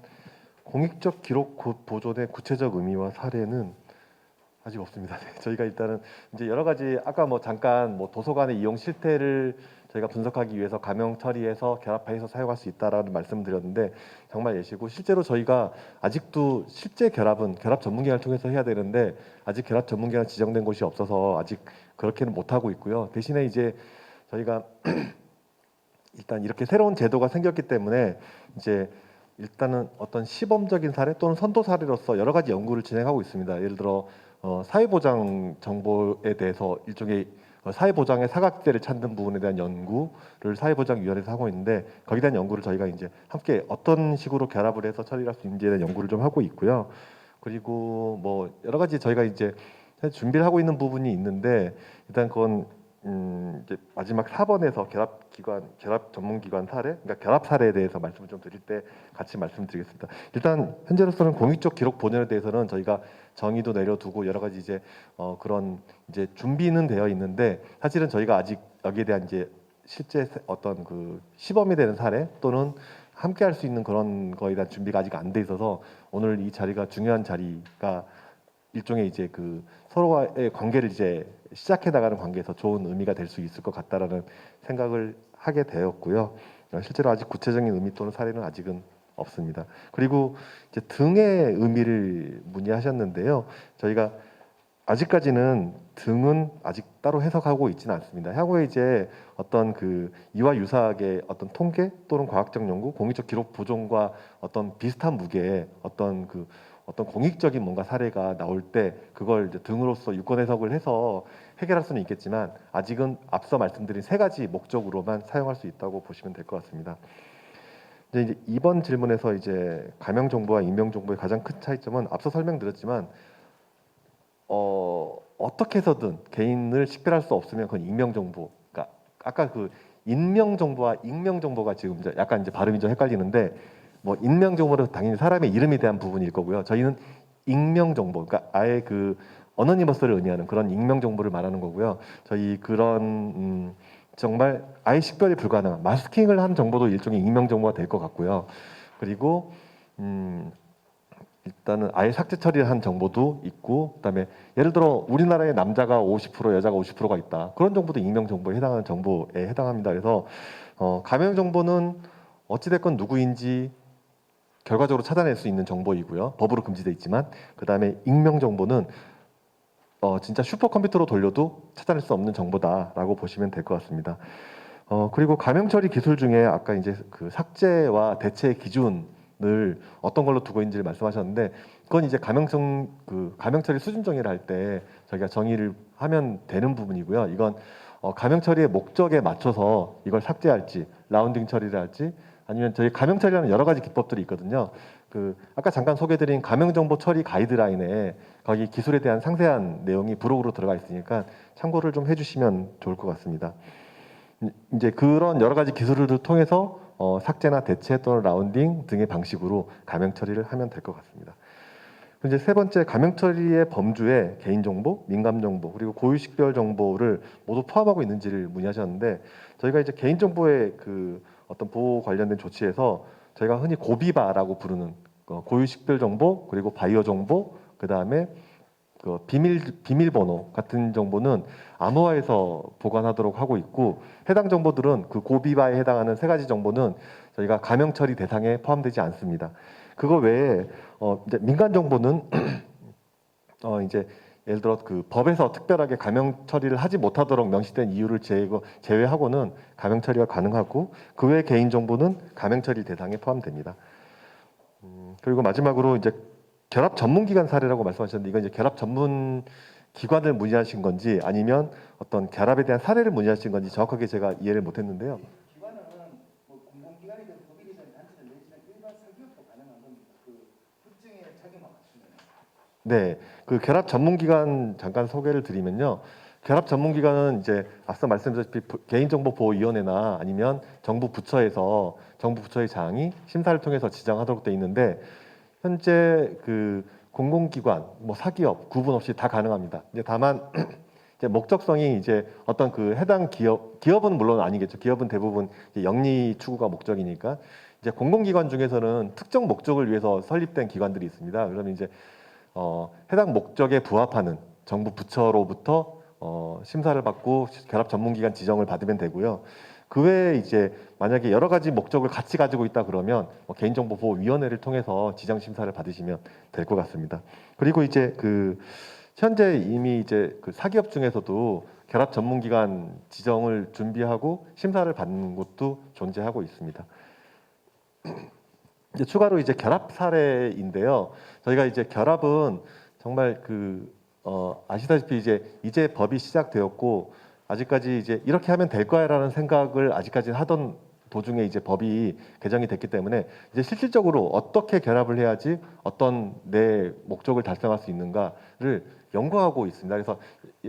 공익적 기록 보존의 구체적 의미와 사례는 아직 없습니다. 네, 저희가 일단은 이제 여러 가지 아까 뭐 잠깐 뭐 도서관의 이용 실태를 저희가 분석하기 위해서 가명 처리해서 결합해서 사용할 수 있다라는 말씀드렸는데 정말 예시고 실제로 저희가 아직도 실제 결합은 결합 전문기관을 통해서 해야 되는데 아직 결합 전문기관 지정된 곳이 없어서 아직 그렇게는 못 하고 있고요. 대신에 이제 저희가 일단 이렇게 새로운 제도가 생겼기 때문에 이제 일단은 어떤 시범적인 사례 또는 선도 사례로서 여러 가지 연구를 진행하고 있습니다. 예를 들어 사회보장 정보에 대해서 일종의 사회보장의 사각지대를 찾는 부분에 대한 연구를 사회보장위원회에서 하고 있는데 거기에 대한 연구를 저희가 이제 함께 어떤 식으로 결합을 해서 처리할 수 있는지에 대한 연구를 좀 하고 있고요. 그리고 뭐 여러 가지 저희가 이제 준비를 하고 있는 부분이 있는데 일단 그건 이제 마지막 4번에서 결합 전문기관 사례, 그러니까 결합 사례에 대해서 말씀을 좀 드릴 때 같이 말씀드리겠습니다. 일단 현재로서는 공익적 기록 보존에 대해서는 저희가 정의도 내려두고 여러 가지 이제 그런 이제 준비는 되어 있는데 사실은 저희가 아직 여기에 대한 이제 실제 어떤 그 시범이 되는 사례 또는 함께 할 수 있는 그런 거에 대한 준비가 아직 안 돼 있어서 오늘 이 자리가 중요한 자리가 일종의 이제 그 서로와의 관계를 이제 시작해 나가는 관계에서 좋은 의미가 될 수 있을 것 같다라는 생각을 하게 되었고요. 실제로 아직 구체적인 의미 또는 사례는 아직은 없습니다. 그리고 이제 등의 의미를 문의하셨는데요. 저희가 아직까지는 등은 아직 따로 해석하고 있지는 않습니다. 향후에 이제 어떤 그 이와 유사하게 어떤 통계 또는 과학적 연구, 공익적 기록 보존과 어떤 비슷한 무게의 어떤 공익적인 뭔가 사례가 나올 때 그걸 이제 등으로서 유권 해석을 해서 해결할 수는 있겠지만 아직은 앞서 말씀드린 3가지 목적으로만 사용할 수 있다고 보시면 될 것 같습니다. 이제 이번 질문에서 이제 가명 정보와 익명 정보의 가장 큰 차이점은 앞서 설명드렸지만 어떻게 해서든 개인을 식별할 수 없으면 그건 익명 정보. 그러니까 아까 그 인명 정보와 익명 정보가 지금 이제 약간 이제 발음이 좀 헷갈리는데 뭐 인명 정보는 당연히 사람의 이름에 대한 부분일 거고요. 저희는 익명 정보, 그러니까 아예 그 어너니머스를 의미하는 그런 익명 정보를 말하는 거고요. 저희 그런 정말 아예 식별이 불가능한 마스킹을 한 정보도 일종의 익명 정보가 될 것 같고요. 그리고 일단은 아예 삭제 처리를 한 정보도 있고, 그다음에 예를 들어 우리나라의 남자가 50% 여자가 50%가 있다. 그런 정보도 익명 정보에 해당하는 정보에 해당합니다. 그래서 가명 정보는 어찌됐건 누구인지 결과적으로 찾아낼 수 있는 정보이고요. 법으로 금지돼 있지만 그다음에 익명 정보는 진짜 슈퍼컴퓨터로 돌려도 찾아낼 수 없는 정보다라고 보시면 될 것 같습니다. 그리고 가명 처리 기술 중에 아까 이제 그 삭제와 대체 기준을 어떤 걸로 두고 있는지 말씀하셨는데 그건 이제 가명 처리 수준 정의를 할 때 저희가 정의를 하면 되는 부분이고요. 이건 가명 처리의 목적에 맞춰서 이걸 삭제할지 라운딩 처리를 할지 아니면 저희 가명 처리라는 여러 가지 기법들이 있거든요. 그 아까 잠깐 소개드린 가명 정보 처리 가이드라인에 거기 기술에 대한 상세한 내용이 부록으로 들어가 있으니까 참고를 좀 해주시면 좋을 것 같습니다. 이제 그런 여러 가지 기술을 통해서 삭제나 대체 또는 라운딩 등의 방식으로 가명 처리를 하면 될 것 같습니다. 이제 세 번째 가명 처리의 범주에 개인정보, 민감정보 그리고 고유식별 정보를 모두 포함하고 있는지를 문의하셨는데 저희가 이제 개인정보의 그 어떤 보호 관련된 조치에서 저희가 흔히 고비바라고 부르는 고유식별 정보 그리고 바이오 정보 그 다음에 그 비밀번호 같은 정보는 암호화해서 보관하도록 하고 있고 해당 정보들은 그 고비바에 해당하는 세 가지 정보는 저희가 가명 처리 대상에 포함되지 않습니다. 그거 외에 이제 민간 정보는 이제 예를 들어 그 법에서 특별하게 가명 처리를 하지 못하도록 명시된 이유를 제외하고는 가명 처리가 가능하고 그 외 개인 정보는 가명 처리 대상에 포함됩니다. 그리고 마지막으로 이제 결합 전문 기관 사례라고 말씀하셨는데 이건 이제 결합 전문 기관을 문의하신 건지 아니면 어떤 결합에 대한 사례를 문의하신 건지 정확하게 제가 이해를 못했는데요. 기관은 뭐 공공기관이든 법인이든 단체든 내지는 일반 사기업도 가능한 겁니다. 그 특정의 자격만 갖추면. 네, 그 결합 전문기관 잠깐 소개를 드리면요. 결합 전문기관은 이제 앞서 말씀드렸다시피 개인정보보호위원회나 아니면 정부 부처의 장이 심사를 통해서 지정하도록 돼 있는데 현재 그 공공기관, 뭐 사기업 구분 없이 다 가능합니다. 이제 다만 이제 목적성이 이제 어떤 그 해당 기업은 물론 아니겠죠. 기업은 대부분 이제 영리 추구가 목적이니까 이제 공공기관 중에서는 특정 목적을 위해서 설립된 기관들이 있습니다. 그러면 이제 해당 목적에 부합하는 정부 부처로부터 심사를 받고 결합 전문기관 지정을 받으면 되고요. 그 외에 이제 만약에 여러 가지 목적을 같이 가지고 있다 그러면 개인정보보호위원회를 통해서 지정 심사를 받으시면 될 것 같습니다. 그리고 이제 그 현재 이미 이제 그 사기업 중에서도 결합 전문기관 지정을 준비하고 심사를 받는 곳도 존재하고 있습니다. 이제 추가로 이제 결합 사례인데요. 저희가 이제 결합은 정말 아시다시피 이제 법이 시작되었고 아직까지 이제 이렇게 하면 될 거야라는 생각을 아직까지 하던 도중에 이제 법이 개정이 됐기 때문에 이제 실질적으로 어떻게 결합을 해야지 어떤 내 목적을 달성할 수 있는가를 연구하고 있습니다. 그래서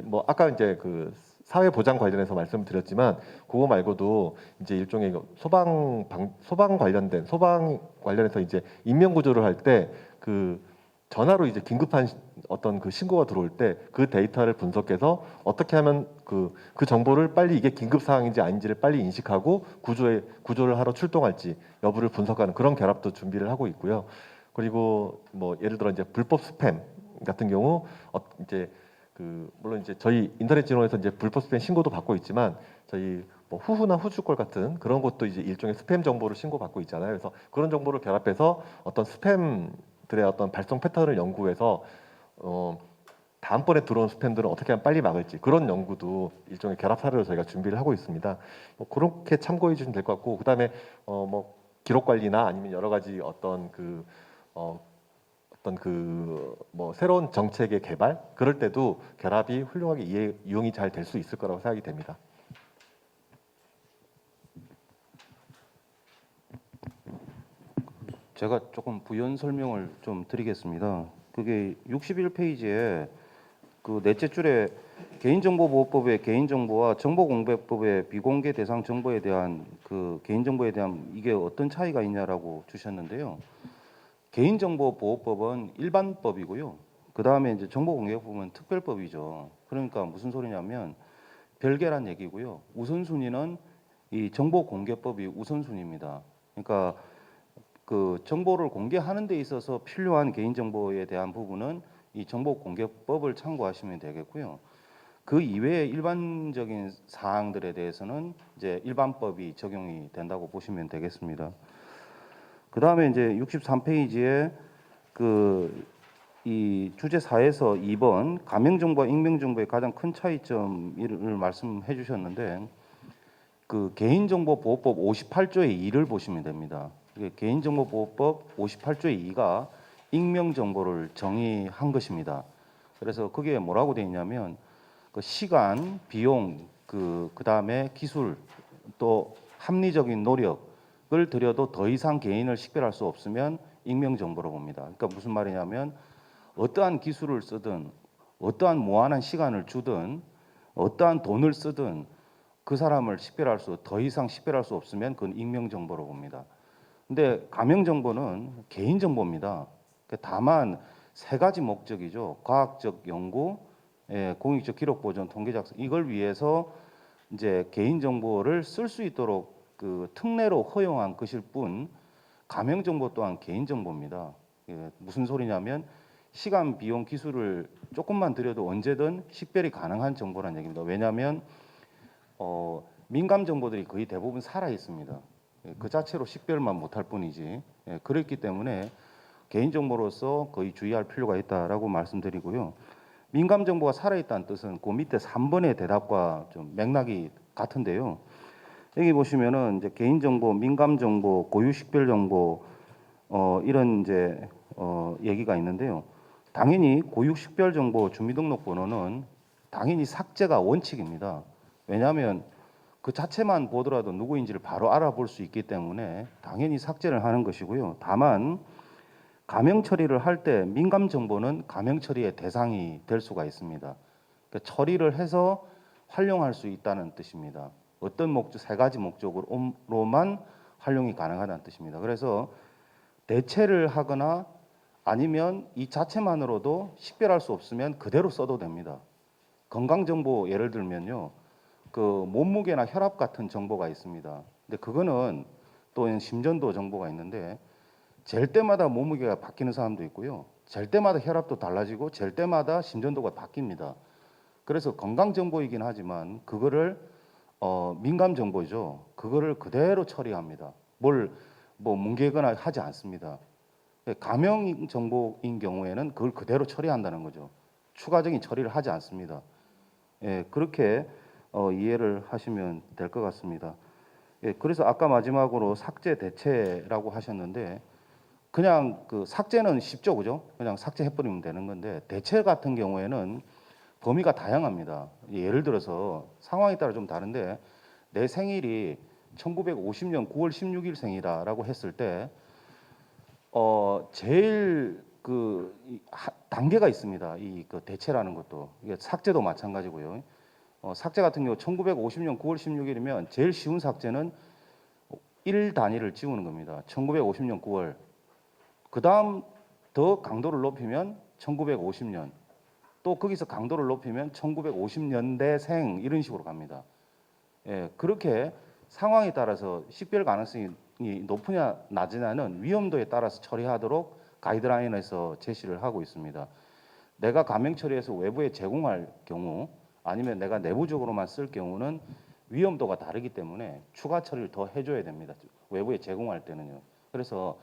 뭐 아까 이제 그 사회 보장 관련해서 말씀드렸지만 그거 말고도 이제 일종의 소방 관련해서 이제 인명 구조를 할 때 그 전화로 이제 긴급한 어떤 그 신고가 들어올 때 그 데이터를 분석해서 어떻게 하면 그 정보를 빨리 이게 긴급 사항인지 아닌지를 빨리 인식하고 구조를 하러 출동할지 여부를 분석하는 그런 결합도 준비를 하고 있고요. 그리고 뭐 예를 들어 이제 불법 스팸 같은 경우 이제 물론 이제 저희 인터넷 진흥원에서 이제 불법 스팸 신고도 받고 있지만 저희 뭐 후후나 후주꼴 같은 그런 것도 이제 일종의 스팸 정보를 신고받고 있잖아요. 그래서 그런 정보를 결합해서 어떤 스팸들의 어떤 발송 패턴을 연구해서 다음번에 들어온 스팸들은 어떻게 하면 빨리 막을지 그런 연구도 일종의 결합 사례로 저희가 준비를 하고 있습니다. 뭐 그렇게 참고해 주시면 될 것 같고 그다음에 뭐 기록 관리나 아니면 여러 가지 어떤 뭐 새로운 정책의 개발 그럴 때도 결합이 훌륭하게 이용이 잘 될 수 있을 거라고 생각이 됩니다. 제가 조금 부연 설명을 좀 드리겠습니다. 그게 61페이지에 그 넷째 줄에 개인정보보호법의 개인정보와 정보공개법의 비공개 대상 정보에 대한 그 개인정보에 대한 이게 어떤 차이가 있냐라고 주셨는데요. 개인정보보호법은 일반법이고요. 그 다음에 이제 정보공개법은 특별법이죠. 그러니까 무슨 소리냐면 별개란 얘기고요. 우선순위는 이 정보공개법이 우선순위입니다. 그러니까 그 정보를 공개하는 데 있어서 필요한 개인정보에 대한 부분은 이 정보공개법을 참고하시면 되겠고요. 그 이외의 일반적인 사항들에 대해서는 이제 일반법이 적용이 된다고 보시면 되겠습니다. 그 다음에 이제 63페이지에 이 주제 4에서 2번 가명정보와 익명정보의 가장 큰 차이점을 말씀해 주셨는데 그 개인정보보호법 58조의 2를 보시면 됩니다. 이게 개인정보보호법 58조의 2가 익명정보를 정의한 것입니다. 그래서 거기에 뭐라고 되어 있냐면 그 시간, 비용, 그다음에 기술 또 합리적인 노력을 들여도 더 이상 개인을 식별할 수 없으면 익명정보로 봅니다. 그러니까 무슨 말이냐면 어떠한 기술을 쓰든 어떠한 무한한 시간을 주든 어떠한 돈을 쓰든 그 사람을 더 이상 식별할 수 없으면 그건 익명정보로 봅니다. 근데 가명정보는 개인정보입니다. 다만 세 가지 목적이죠. 과학적 연구, 공익적 기록 보존, 통계 작성 이걸 위해서 이제 개인정보를 쓸 수 있도록 그 특례로 허용한 것일 뿐 가명정보 또한 개인정보입니다. 무슨 소리냐면 시간, 비용, 기술을 조금만 들여도 언제든 식별이 가능한 정보란 얘기입니다. 왜냐하면 민감 정보들이 거의 대부분 살아 있습니다. 그 자체로 식별만 못할 뿐이지. 그렇기 때문에 개인 정보로서 거의 주의할 필요가 있다라고 말씀드리고요. 민감 정보가 살아 있다는 뜻은 그 밑에 3번의 대답과 좀 맥락이 같은데요. 여기 보시면은 이제 개인 정보, 민감 정보, 고유 식별 정보 이런 이제 얘기가 있는데요. 당연히 고유 식별 정보 주민등록번호는 당연히 삭제가 원칙입니다. 왜냐하면 그 자체만 보더라도 누구인지를 바로 알아볼 수 있기 때문에 당연히 삭제를 하는 것이고요. 다만 가명 처리를 할 때 민감 정보는 가명 처리의 대상이 될 수가 있습니다. 그러니까 처리를 해서 활용할 수 있다는 뜻입니다. 어떤 목적, 세 가지 목적으로만 활용이 가능하다는 뜻입니다. 그래서 대체를 하거나 아니면 이 자체만으로도 식별할 수 없으면 그대로 써도 됩니다. 건강정보 예를 들면요. 그 몸무게나 혈압 같은 정보가 있습니다. 근데 그거는 또 심전도 정보가 있는데 잴 때마다 몸무게가 바뀌는 사람도 있고요. 잴 때마다 혈압도 달라지고 잴 때마다 심전도가 바뀝니다. 그래서 건강정보이긴 하지만 그거를 민감 정보죠. 그거를 그대로 처리합니다. 뭐 뭉개거나 하지 않습니다. 가명 정보인 경우에는 그걸 그대로 처리한다는 거죠. 추가적인 처리를 하지 않습니다. 그렇게 이해를 하시면 될 것 같습니다. 그래서 아까 마지막으로 삭제 대체라고 하셨는데 그냥 그 삭제는 쉽죠, 그죠? 그냥 삭제해버리면 되는 건데 대체 같은 경우에는 범위가 다양합니다. 예를 들어서 상황에 따라 좀 다른데 내 생일이 1950년 9월 16일 생이다라고 했을 때 제일 단계가 있습니다. 그 대체라는 것도 이게 삭제도 마찬가지고요. 삭제 같은 경우 1950년 9월 16일이면 제일 쉬운 삭제는 1 단위를 지우는 겁니다. 1950년 9월. 그 다음 더 강도를 높이면 1950년. 또 거기서 강도를 높이면 1950년대생 이런 식으로 갑니다. 그렇게 상황에 따라서 식별 가능성이 높으냐 낮으냐는 위험도에 따라서 처리하도록 가이드라인에서 제시를 하고 있습니다. 내가 가명 처리해서 외부에 제공할 경우 아니면 내가 내부적으로만 쓸 경우는 위험도가 다르기 때문에 추가 처리를 더 해줘야 됩니다. 외부에 제공할 때는요. 그래서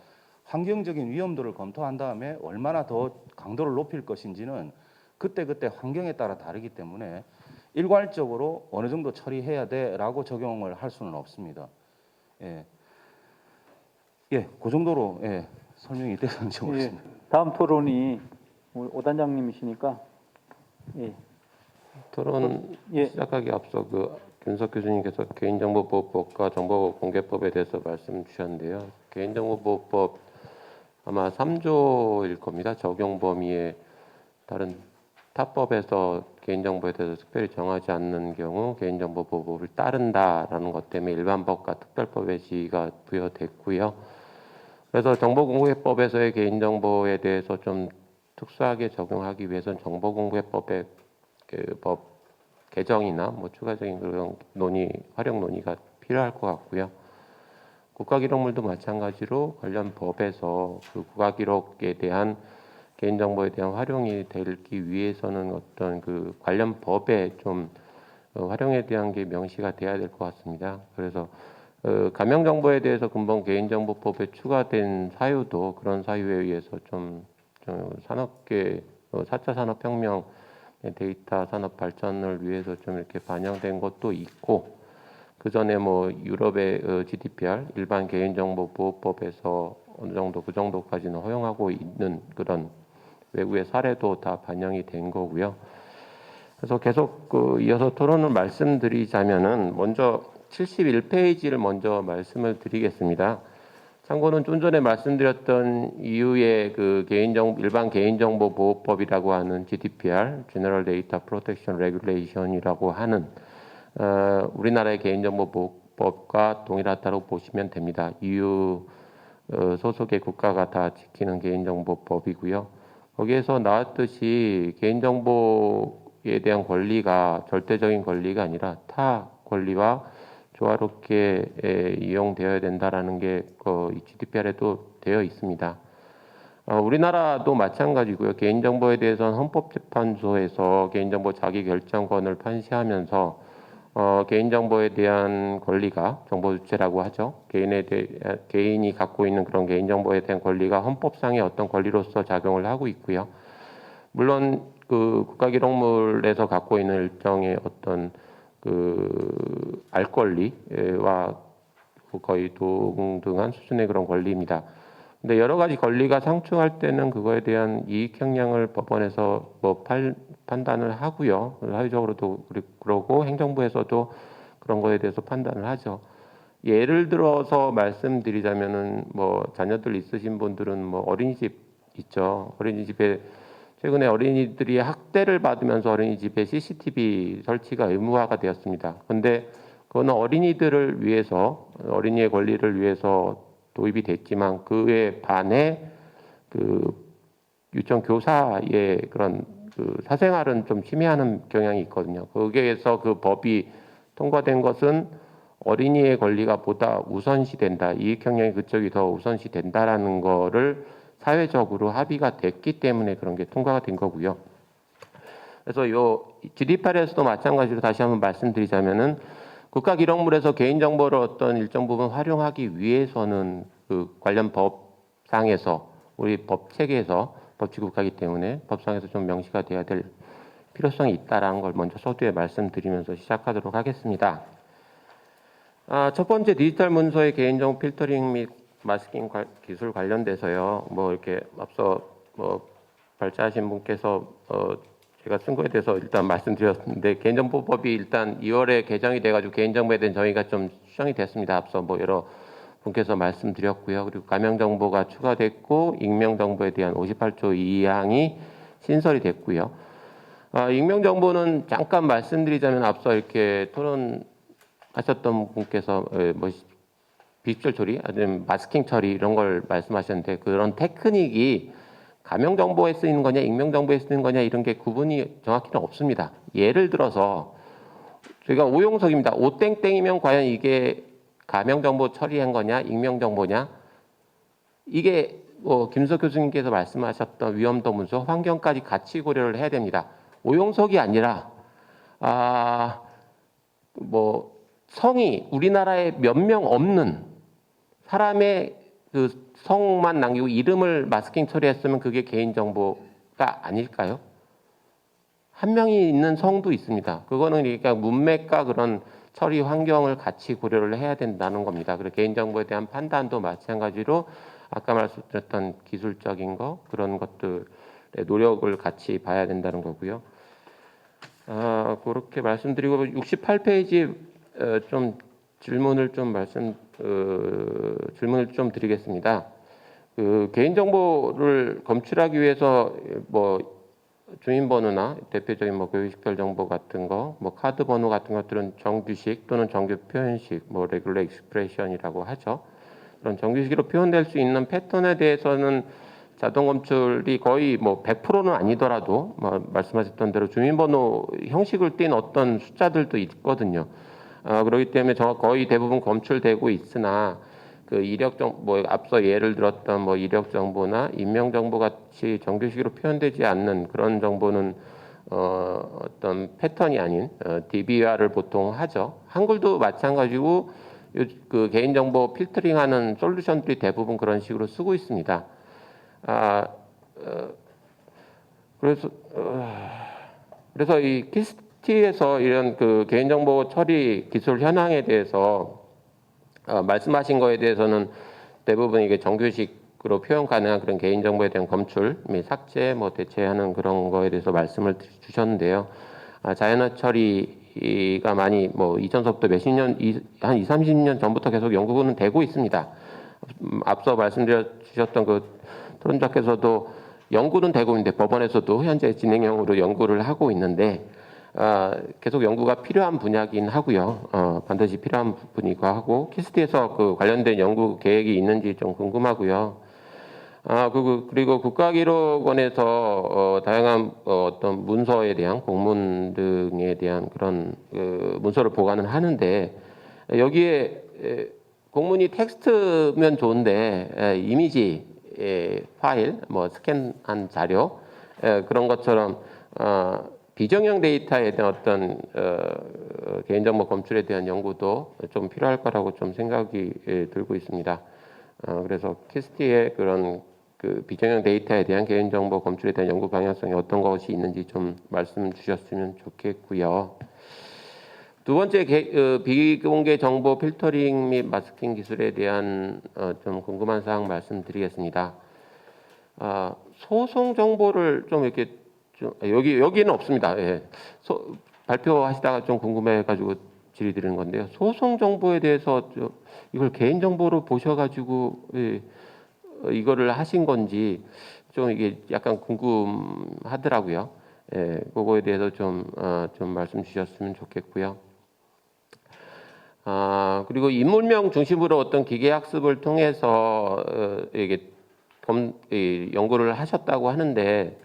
환경적인 위험도를 검토한 다음에 얼마나 더 강도를 높일 것인지는 그때그때 환경에 따라 다르기 때문에 일괄적으로 어느 정도 처리해야 돼라고 적용을 할 수는 없습니다. 그 정도로 설명이 됐는지 모르겠습니다. 다음 토론이 우리 오 단장님이시니까 토론 시작하기 앞서 김석 교수님께서 개인정보보호법과 정보공개법에 대해서 말씀 주셨는데요. 개인정보보호법 아마 3조일 겁니다. 적용 범위에 다른 타법에서 개인정보에 대해서 특별히 정하지 않는 경우 개인정보보호법을 따른다라는 것 때문에 일반법과 특별법의 지위가 부여됐고요. 그래서 정보공개법에서의 개인정보에 대해서 좀 특수하게 적용하기 위해서는 정보공개법의 법 개정이나 추가적인 그런 활용 논의가 필요할 것 같고요. 국가기록물도 마찬가지로 관련 법에서 그 국가기록에 대한 개인정보에 대한 활용이 되기 위해서는 어떤 그 관련 법에 좀 활용에 대한 게 명시가 돼야 될 것 같습니다. 그래서 가명 정보에 대해서 근본 개인정보법에 추가된 사유도 그런 사유에 의해서 좀 산업계 4차 산업혁명 데이터 산업 발전을 위해서 좀 이렇게 반영된 것도 있고, 그 전에 뭐 유럽의 GDPR 일반 개인정보보호법에서 어느 정도 그 정도까지는 허용하고 있는 그런 외국의 사례도 다 반영이 된 거고요. 그래서 계속 이어서 토론을 말씀드리자면은 먼저 71페이지를 먼저 말씀을 드리겠습니다. 참고는 좀 전에 말씀드렸던 이후에 그 일반 개인정보보호법이라고 하는 GDPR (General Data Protection Regulation이라고 하는 우리나라의 개인정보보호법과 동일하다고 보시면 됩니다. EU 소속의 국가가 다 지키는 개인정보법이고요. 거기에서 나왔듯이 개인정보에 대한 권리가 절대적인 권리가 아니라 타 권리와 조화롭게 이용되어야 된다라는 게 이 GDPR에도 되어 있습니다. 우리나라도 마찬가지고요. 개인정보에 대해서는 헌법재판소에서 개인정보 자기결정권을 판시하면서 개인정보에 대한 권리가 정보주체라고 하죠. 개인이 갖고 있는 그런 개인정보에 대한 권리가 헌법상의 어떤 권리로서 작용을 하고 있고요. 물론 그 국가기록물에서 갖고 있는 일정의 어떤 알 권리와 거의 동등한 수준의 그런 권리입니다. 근데 여러 가지 권리가 상충할 때는 그거에 대한 이익 형량을 법원에서 판단을 하고요. 사회적으로도 그러고 행정부에서도 그런 거에 대해서 판단을 하죠. 예를 들어서 말씀드리자면은 자녀들 있으신 분들은 어린이집 있죠. 어린이집에 최근에 어린이들이 학대를 받으면서 어린이집에 CCTV 설치가 의무화가 되었습니다. 그런데 그거는 어린이들을 위해서, 어린이의 권리를 위해서 도입이 됐지만 그에 반해 유치원 교사의 그런 사생활은 좀 침해하는 경향이 있거든요. 거기에서 그 법이 통과된 것은 어린이의 권리가 보다 우선시된다. 이익 형량이 그쪽이 더 우선시된다라는 거를 사회적으로 합의가 됐기 때문에 그런 게 통과가 된 거고요. 그래서 요 GDPR에서도 마찬가지로 다시 한번 말씀드리자면은 국가기록물에서 개인정보를 어떤 일정 부분 활용하기 위해서는 그 관련 법상에서 우리 법체계에서 법치국가이기 때문에 법상에서 좀 명시가 돼야 될 필요성이 있다라는 걸 먼저 서두에 말씀드리면서 시작하도록 하겠습니다. 첫 번째 디지털 문서의 개인정보 필터링 및 마스킹 기술 관련돼서요. 이렇게 앞서 발제하신 분께서 제가 쓴 거에 대해서 일단 말씀드렸는데 개인정보법이 일단 2월에 개정이 돼가지고 개인정보에 대한 정의가 좀 수정이 됐습니다. 앞서 여러 분께서 말씀드렸고요. 그리고 가명정보가 추가됐고 익명정보에 대한 58조 2항이 신설이 됐고요. 익명정보는 잠깐 말씀드리자면 앞서 이렇게 토론하셨던 분께서 비주얼 처리, 아니면 마스킹 처리 이런 걸 말씀하셨는데 그런 테크닉이 가명 정보에 쓰이는 거냐, 익명 정보에 쓰이는 거냐 이런 게 구분이 정확히는 없습니다. 예를 들어서 저희가 오용석입니다. 오땡땡이면 과연 이게 가명 정보 처리한 거냐, 익명 정보냐? 이게 김석 교수님께서 말씀하셨던 위험도 문서, 환경까지 같이 고려를 해야 됩니다. 오용석이 아니라 성이 우리나라에 몇 명 없는 사람의 그 성만 남기고 이름을 마스킹 처리했으면 그게 개인정보가 아닐까요? 한 명이 있는 성도 있습니다. 그거는 그러니까 문맥과 그런 처리 환경을 같이 고려를 해야 된다는 겁니다. 그리고 개인정보에 대한 판단도 마찬가지로 아까 말씀드렸던 기술적인 거 그런 것들의 노력을 같이 봐야 된다는 거고요. 그렇게 말씀드리고 68페이지 좀 질문을 좀 드리겠습니다. 개인정보를 검출하기 위해서 주민번호나 대표적인 교육식별 정보 같은 거, 카드 번호 같은 것들은 정규식 또는 정규 표현식, 레귤러 익스프레션이라고 하죠. 그런 정규식으로 표현될 수 있는 패턴에 대해서는 자동 검출이 거의 100%는 아니더라도 말씀하셨던 대로 주민번호 형식을 띈 어떤 숫자들도 있거든요. 그렇기 때문에 거의 대부분 검출되고 있으나 그 이력 앞서 예를 들었던 이력 정보나 인명 정보 같이 정규식으로 표현되지 않는 그런 정보는 어떤 패턴이 아닌 DB화를 보통 하죠. 한글도 마찬가지고 그 개인정보 필터링하는 솔루션들이 대부분 그런 식으로 쓰고 있습니다. 그래서 이 키스티에서 이런 그 개인정보 처리 기술 현황에 대해서 말씀하신 거에 대해서는 대부분 이게 정규식으로 표현 가능한 그런 개인정보에 대한 검출 및 삭제, 뭐 대체하는 그런 거에 대해서 말씀을 주셨는데요. 자연어 처리가 많이 뭐 이전서부터 몇십 년, 한 20, 30년 전부터 계속 연구는 되고 있습니다. 앞서 말씀드렸던 그 토론자께서도 연구는 되고 있는데 법원에서도 현재 진행형으로 연구를 하고 있는데 계속 연구가 필요한 분야긴 하고요. 반드시 필요한 부분이고 하고 키스티에서 그 관련된 연구 계획이 있는지 좀 궁금하고요. 그리고 국가기록원에서 다양한 어떤 문서에 대한 공문 등에 대한 그런 문서를 보관을 하는데 여기에 공문이 텍스트면 좋은데 이미지 파일, 뭐 스캔한 자료 그런 것처럼 비정형 데이터에 대한 어떤 개인정보 검출에 대한 연구도 좀 필요할 거라고 좀 생각이 들고 있습니다. 그래서 키스티의 그런 그 비정형 데이터에 대한 개인정보 검출에 대한 연구 방향성이 어떤 것이 있는지 좀 말씀 주셨으면 좋겠고요. 두 번째 비공개 정보 필터링 및 마스킹 기술에 대한 좀 궁금한 사항 말씀드리겠습니다. 소송 정보를 좀 이렇게 좀 여기는 없습니다. 예. 발표하시다가 좀 궁금해가지고 질의드리는 건데요. 소송 정보에 대해서 이걸 개인 정보로 보셔가지고 이거를 하신 건지 좀 이게 약간 궁금하더라고요. 예, 그거에 대해서 좀 말씀 주셨으면 좋겠고요. 그리고 인물명 중심으로 어떤 기계학습을 통해서 이게 연구를 하셨다고 하는데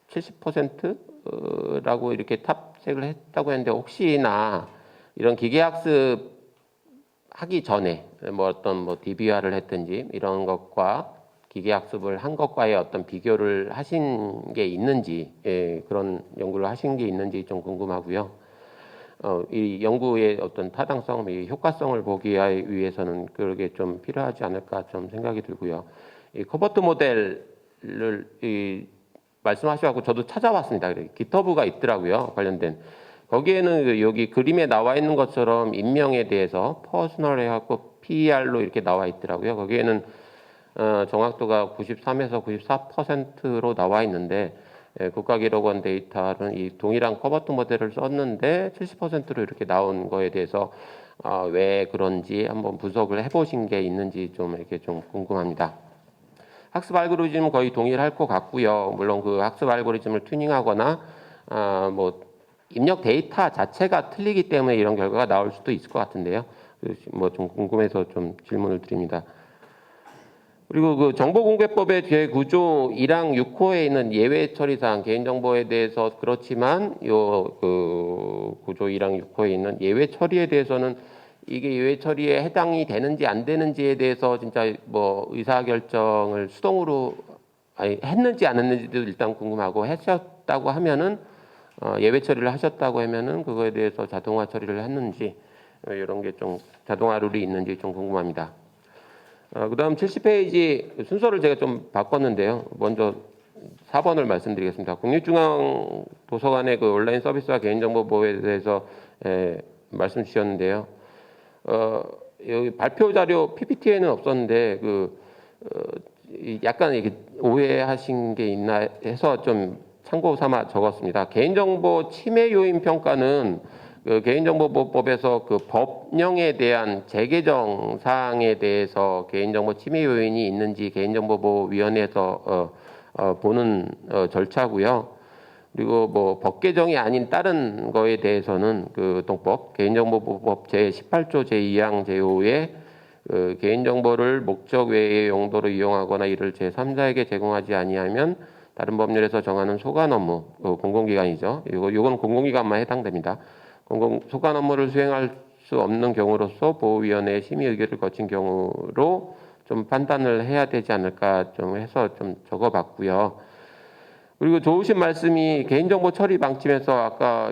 70%라고 이렇게 탑색을 했다고 했는데 혹시나 이런 기계학습 하기 전에 뭐 어떤 뭐 DBR을 했든지 이런 것과 기계학습을 한 것과의 어떤 비교를 하신 게 있는지 그런 연구를 하신 게 있는지 좀 궁금하고요. 이 연구의 어떤 타당성, 효과성을 보기 위해서는 그게 좀 필요하지 않을까 좀 생각이 들고요. 이 커버트 모델을 말씀하셔서 저도 찾아봤습니다. 기터브가 있더라고요. 관련된 거기에는 여기 그림에 나와 있는 것처럼 인명에 대해서 퍼스널해갖고 PER로 이렇게 나와 있더라고요. 거기에는 정확도가 93에서 94%로 나와 있는데 국가기록원 데이터는 이 동일한 커버트 모델을 썼는데 70%로 이렇게 나온 거에 대해서 왜 그런지 한번 분석을 해보신 게 있는지 좀 이렇게 좀 궁금합니다. 학습 알고리즘은 거의 동일할 것 같고요. 물론 그 학습 알고리즘을 튜닝하거나 뭐 입력 데이터 자체가 틀리기 때문에 이런 결과가 나올 수도 있을 것 같은데요. 뭐 좀 궁금해서 좀 질문을 드립니다. 그리고 그 정보공개법의 제9조 1항 6호에 있는 예외 처리사항 개인정보에 대해서 그렇지만 그 9조 1항 6호에 있는 예외 처리에 대해서는 이게 예외 처리에 해당이 되는지 안 되는지에 대해서 진짜 뭐 의사결정을 수동으로 했는지 안 했는지도 일단 궁금하고 했었다고 하면은 예외 처리를 하셨다고 하면은 그거에 대해서 자동화 처리를 했는지 이런 게 좀 자동화 룰이 있는지 좀 궁금합니다. 그다음 70페이지 순서를 제가 좀 바꿨는데요. 먼저 4번을 말씀드리겠습니다. 국립중앙도서관의 그 온라인 서비스와 개인정보 보호에 대해서 말씀 주셨는데요. 여기 발표 자료 PPT에는 없었는데 약간 이게 오해하신 게 있나 해서 좀 참고 삼아 적었습니다. 개인정보 침해 요인 평가는 그 개인정보보호법에서 그 법령에 대한 재개정 사항에 대해서 개인정보 침해 요인이 있는지 개인정보보호위원회에서 보는 절차고요. 그리고 뭐 법 개정이 아닌 다른 거에 대해서는 그 동법 개인정보보호법 제18조 제2항 제5에 그 개인정보를 목적 외의 용도로 이용하거나 이를 제3자에게 제공하지 아니하면 다른 법률에서 정하는 소관 업무, 공공기관이죠. 요거는 공공기관만 해당됩니다. 소관 업무를 수행할 수 없는 경우로서 보호위원회의 심의 의결을 거친 경우로 좀 판단을 해야 되지 않을까 좀 해서 좀 적어봤고요. 그리고 좋으신 말씀이 개인정보 처리 방침에서 아까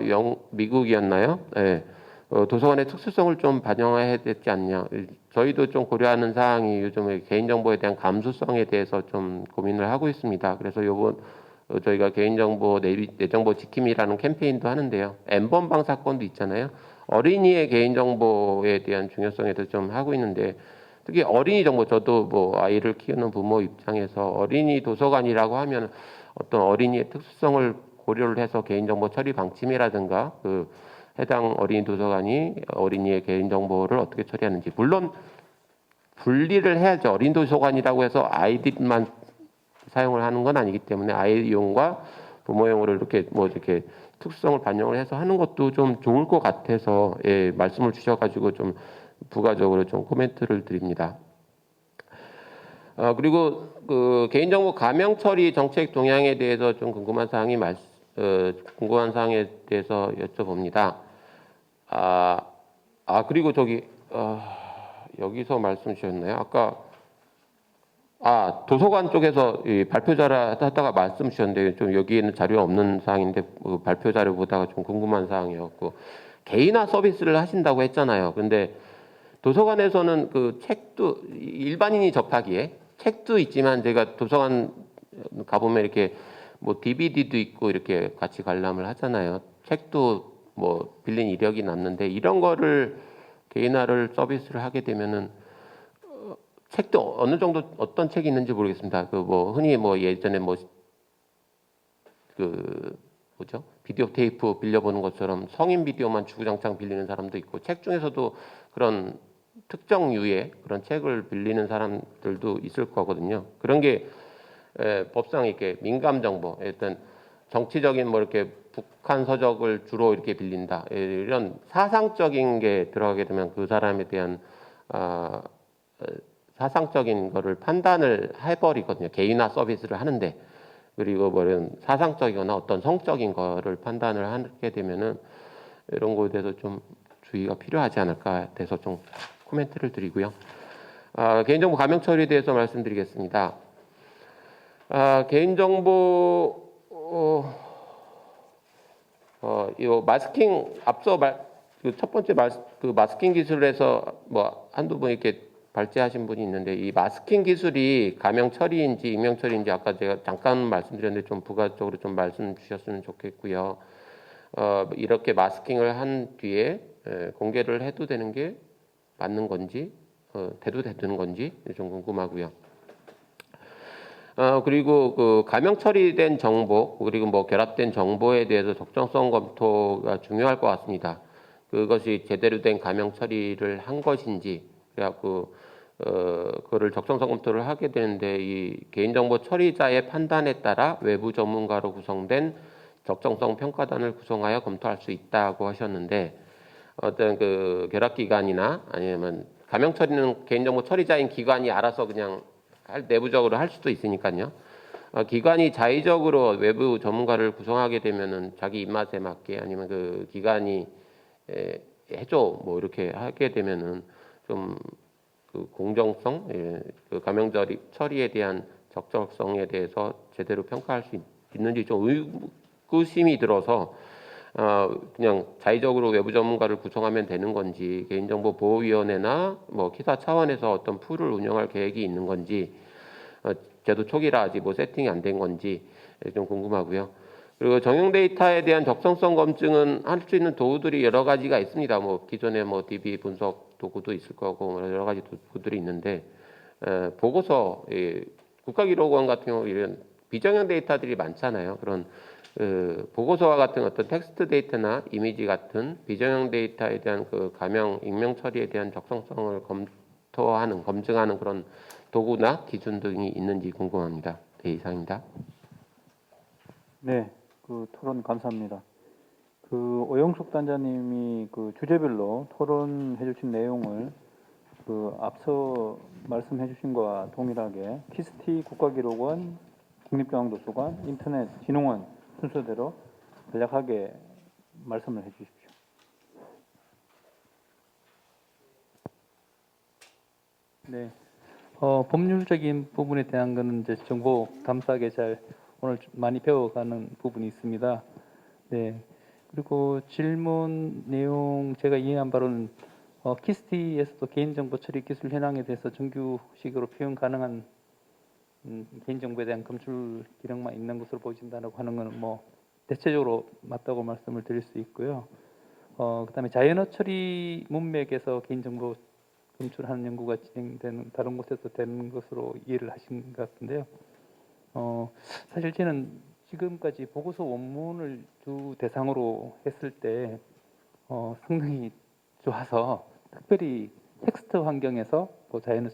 미국이었나요? 네. 도서관의 특수성을 좀 반영해야 되지 않냐. 저희도 좀 고려하는 사항이 요즘에 개인정보에 대한 감수성에 대해서 좀 고민을 하고 있습니다. 그래서 요번 저희가 개인정보 내정보 지킴이라는 캠페인도 하는데요. N번방 사건도 있잖아요. 어린이의 개인정보에 대한 중요성에 대해서 좀 하고 있는데 특히 어린이 정보, 저도 뭐 아이를 키우는 부모 입장에서 어린이 도서관이라고 하면 어떤 어린이의 특수성을 고려를 해서 개인정보 처리 방침이라든가 그 해당 어린이 도서관이 어린이의 개인정보를 어떻게 처리하는지, 물론 분리를 해야죠. 어린이 도서관이라고 해서 아이들만 사용을 하는 건 아니기 때문에 아이용과 부모용으로 이렇게 특수성을 반영을 해서 하는 것도 좀 좋을 것 같아서 예, 말씀을 주셔가지고 좀 부가적으로 좀 코멘트를 드립니다. 그리고 그 개인정보 가명 처리 정책 동향에 대해서 좀 궁금한 사항에 대해서 여쭤봅니다. 그리고 여기서 말씀 주셨나요? 아까 도서관 쪽에서 이 발표 자료 하다가 말씀 주셨는데 좀 여기에는 자료가 없는 사항인데 그 발표 자료 보다가 좀 궁금한 사항이었고, 개인화 서비스를 하신다고 했잖아요. 근데 도서관에서는 그 책도 일반인이 접하기에 책도 있지만 제가 도서관 가보면 이렇게 뭐 DVD도 있고 이렇게 같이 관람을 하잖아요. 책도 뭐 빌린 이력이 남는데 이런 거를 개인화를 서비스를 하게 되면은 책도 어느 정도 어떤 책이 있는지 모르겠습니다. 그 뭐 흔히 뭐 예전에 비디오 테이프 빌려보는 것처럼 성인 비디오만 주구장창 빌리는 사람도 있고, 책 중에서도 그런 특정 유의 그런 책을 빌리는 사람들도 있을 거거든요. 그런 게 법상 이렇게 민감 정보, 일단 정치적인 뭐 이렇게 북한 서적을 주로 이렇게 빌린다, 이런 사상적인 게 들어가게 되면 그 사람에 대한 사상적인 거를 판단을 해버리거든요. 개인화 서비스를 하는데. 그리고 뭐 이런 사상적이거나 어떤 성적인 거를 판단을 하게 되면은 이런 거에 대해서 좀 주의가 필요하지 않을까 돼서 좀 코멘트를 드리고요. 개인정보 가명 처리에 대해서 말씀드리겠습니다. 개인정보 이 마스킹 앞서 첫 번째 마스킹 기술에서 뭐 한두 분 이렇게 발제하신 분이 있는데, 이 마스킹 기술이 가명 처리인지 익명 처리인지 아까 제가 잠깐 말씀드렸는데 좀 부가적으로 좀 말씀 주셨으면 좋겠고요. 이렇게 마스킹을 한 뒤에 공개를 해도 되는 게 맞는 건지, 돼도 되는 건지 좀 궁금하고요. 그리고 그 가명 처리된 정보 그리고 뭐 결합된 정보에 대해서 적정성 검토가 중요할 것 같습니다. 그것이 제대로 된 가명 처리를 한 것인지, 그래갖고 그거를 적정성 검토를 하게 되는데, 이 개인정보 처리자의 판단에 따라 외부 전문가로 구성된 적정성 평가단을 구성하여 검토할 수 있다고 하셨는데, 어떤 그 결합기관이나 아니면 가명 처리는 개인정보 처리자인 기관이 알아서 그냥 내부적으로 할 수도 있으니까요. 기관이 자의적으로 외부 전문가를 구성하게 되면은 자기 입맛에 맞게 아니면 그 기관이 해줘 뭐 이렇게 하게 되면은 좀 그 공정성, 그 가명 처리에 대한 적절성에 대해서 제대로 평가할 수 있는지 좀 의구심이 들어서 그냥 자의적으로 외부 전문가를 구성하면 되는 건지, 개인정보보호위원회나 뭐 기사 차원에서 어떤 풀을 운영할 계획이 있는 건지, 제도 초기라 아직 뭐 세팅이 안 된 건지 좀 궁금하고요. 그리고 정형 데이터에 대한 적성성 검증은 할 수 있는 도구들이 여러 가지가 있습니다. 뭐 기존에 뭐 DB 분석 도구도 있을 거고 여러 가지 도구들이 있는데, 보고서, 국가기록원 같은 경우 이런 비정형 데이터들이 많잖아요. 그런 보고서와 같은 어떤 텍스트 데이터나 이미지 같은 비정형 데이터에 대한 그 가명, 익명 처리에 대한 적성성을 검증하는 그런 도구나 기준 등이 있는지 궁금합니다. 네, 이상입니다. 네, 그 토론 감사합니다. 그 오영숙 단장님이 그 주제별로 토론해주신 내용을 그 앞서 말씀해주신 것과 동일하게 키스티 국가기록원, 국립중앙도서관, 인터넷 진흥원 순서대로 간략하게 말씀을 해주십시오. 네. 법률적인 부분에 대한 거는 이제 정보 감사하게 잘 오늘 많이 배워가는 부분이 있습니다. 네. 그리고 질문 내용 제가 이해한 바로는 키스티에서도 개인정보 처리 기술 현황에 대해서 정규식으로 표현 가능한 개인정보에 대한 검출 기능만 있는 것으로 보여진다고 하는 것은 뭐 대체적으로 맞다고 말씀을 드릴 수 있고요. 그다음에 자연어 처리 문맥에서 개인정보 검출하는 연구가 진행되는 다른 곳에서 되는 것으로 이해를 하신 것 같은데요. 사실 저는 지금까지 보고서 원문을 주 대상으로 했을 때 성능이 좋아서 특별히 텍스트 환경에서 자연어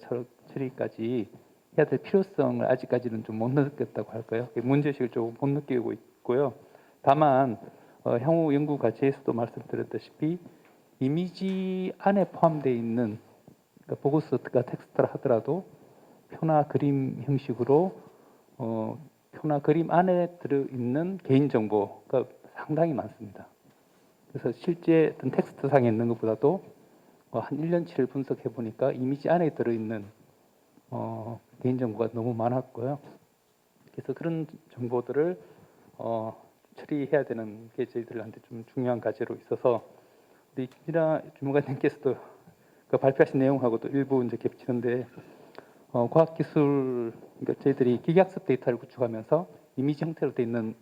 처리까지 해야 될 필요성을 아직까지는 좀 못 느꼈다고 할까요? 문제의식을 조금 못 느끼고 있고요. 다만 향후 연구 과제에서도 말씀드렸다시피 이미지 안에 포함되어 있는 그러니까 보고서가 텍스트라 하더라도 표나 그림 형식으로 표나 그림 안에 들어있는 개인정보가 상당히 많습니다. 그래서 실제 어떤 텍스트상에 있는 것보다도 한 1년치를 분석해 보니까 이미지 안에 들어있는 개인정보가 너무 많았고요. 그래서 그런 정보들을 처리해야 되는 게 저희들한테 좀 중요한 과제로 있어서 우리 김진아 주무관님께서도 그 발표하신 내용하고도 일부 이제 겹치는데 과학기술 그러니까 저희들이 기계학습 데이터를 구축하면서 이미지 형태로 되어 있는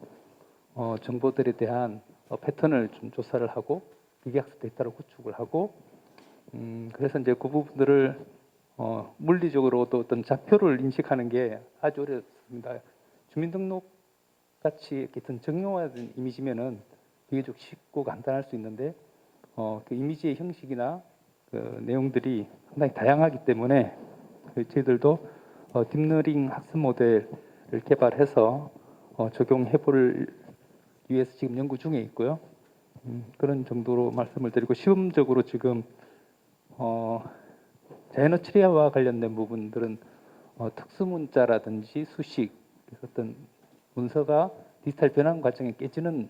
정보들에 대한 패턴을 좀 조사를 하고 기계학습 데이터를 구축을 하고 그래서 이제 그 부분들을 물리적으로도 어떤 좌표를 인식하는 게 아주 어렵습니다. 주민등록 같이 이렇게 어떤 정형화된 이미지면은 비교적 쉽고 간단할 수 있는데 그 이미지의 형식이나 그 내용들이 상당히 다양하기 때문에 저희들도 딥러닝 학습 모델을 개발해서 적용해 볼 위해서 지금 연구 중에 있고요. 그런 정도로 말씀을 드리고 시험적으로 지금 자연어 처리와 관련된 부분들은 특수문자라든지 수식 어떤 문서가 디지털 변환 과정에 깨지는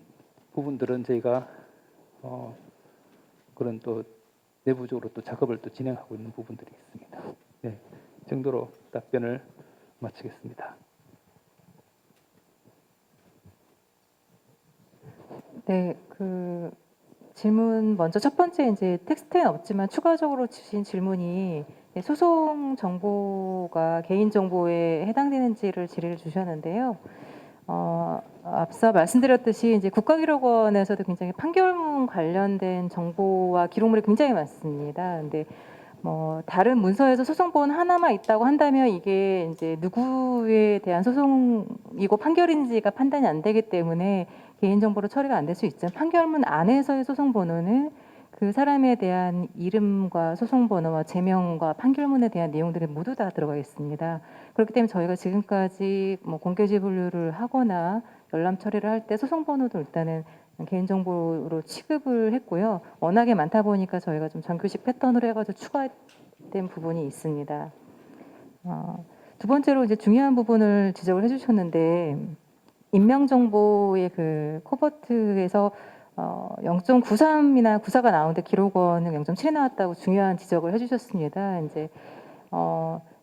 부분들은 저희가 그런 또 내부적으로 또 작업을 또 진행하고 있는 부분들이 있습니다. 네, 이 정도로 답변을 마치겠습니다. 네, 그 질문 먼저 첫 번째 이제 텍스트에는 없지만 추가적으로 주신 질문이 소송 정보가 개인 정보에 해당되는지를 질의를 주셨는데요. 앞서 말씀드렸듯이 이제 국가기록원에서도 굉장히 판결문 관련된 정보와 기록물이 굉장히 많습니다. 근데 뭐 다른 문서에서 소송본 하나만 있다고 한다면 이게 이제 누구에 대한 소송이고 판결인지가 판단이 안 되기 때문에 개인정보로 처리가 안 될 수 있지만 판결문 안에서의 소송번호는 그 사람에 대한 이름과 소송번호와 제명과 판결문에 대한 내용들이 모두 다 들어가 있습니다. 그렇기 때문에 저희가 지금까지 뭐 공개지 분류를 하거나 열람 처리를 할 때 소송번호도 일단은 개인정보로 취급을 했고요. 워낙에 많다 보니까 저희가 좀 정규식 패턴으로 해가지고 추가된 부분이 있습니다. 두 번째로 이제 중요한 부분을 지적을 해주셨는데 인명정보의 그 코버트에서 0.93이나 94가 나오는데 기록원은 0.7이 나왔다고 중요한 지적을 해주셨습니다. 이제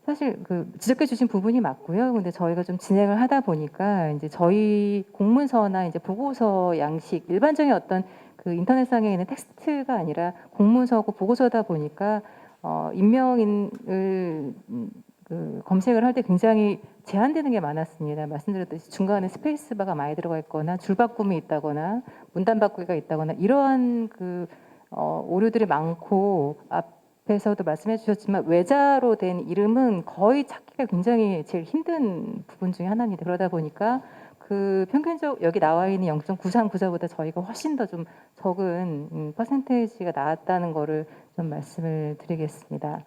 사실 그 지적해 주신 부분이 맞고요. 근데 저희가 좀 진행을 하다 보니까 이제 저희 공문서나 이제 보고서 양식 일반적인 어떤 그 인터넷상에 있는 텍스트가 아니라 공문서고 보고서다 보니까 인명인을 그 검색을 할 때 굉장히 제한되는 게 많았습니다. 말씀드렸듯이 중간에 스페이스바가 많이 들어가 있거나 줄바꿈이 있다거나 문단 바꾸기가 있다거나 이러한 그 오류들이 많고 앞에서도 말씀해 주셨지만 외자로 된 이름은 거의 찾기가 굉장히 제일 힘든 부분 중에 하나입니다. 그러다 보니까 그 평균적 여기 나와 있는 0.93, 94보다 저희가 훨씬 더 좀 적은 퍼센테이지가 나왔다는 거를 좀 말씀을 드리겠습니다.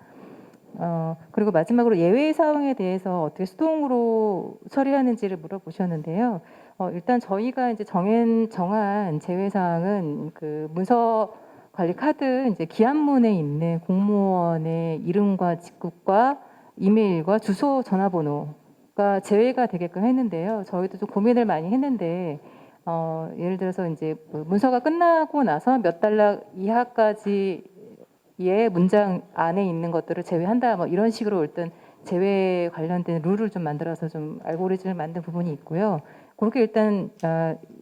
그리고 마지막으로 예외 사항에 대해서 어떻게 수동으로 처리하는지를 물어보셨는데요. 일단 저희가 이제 정한 제외 사항은 그 문서 관리 카드 이제 기한문에 있는 공무원의 이름과 직급과 이메일과 주소, 전화번호가 제외가 되게끔 했는데요. 저희도 좀 고민을 많이 했는데 예를 들어서 이제 문서가 끝나고 나서 몇 달러 이하까지 의 문장 안에 있는 것들을 제외한다 뭐 이런 식으로 일단 제외 관련된 룰을 좀 만들어서 좀 알고리즘을 만든 부분이 있고요. 그렇게 일단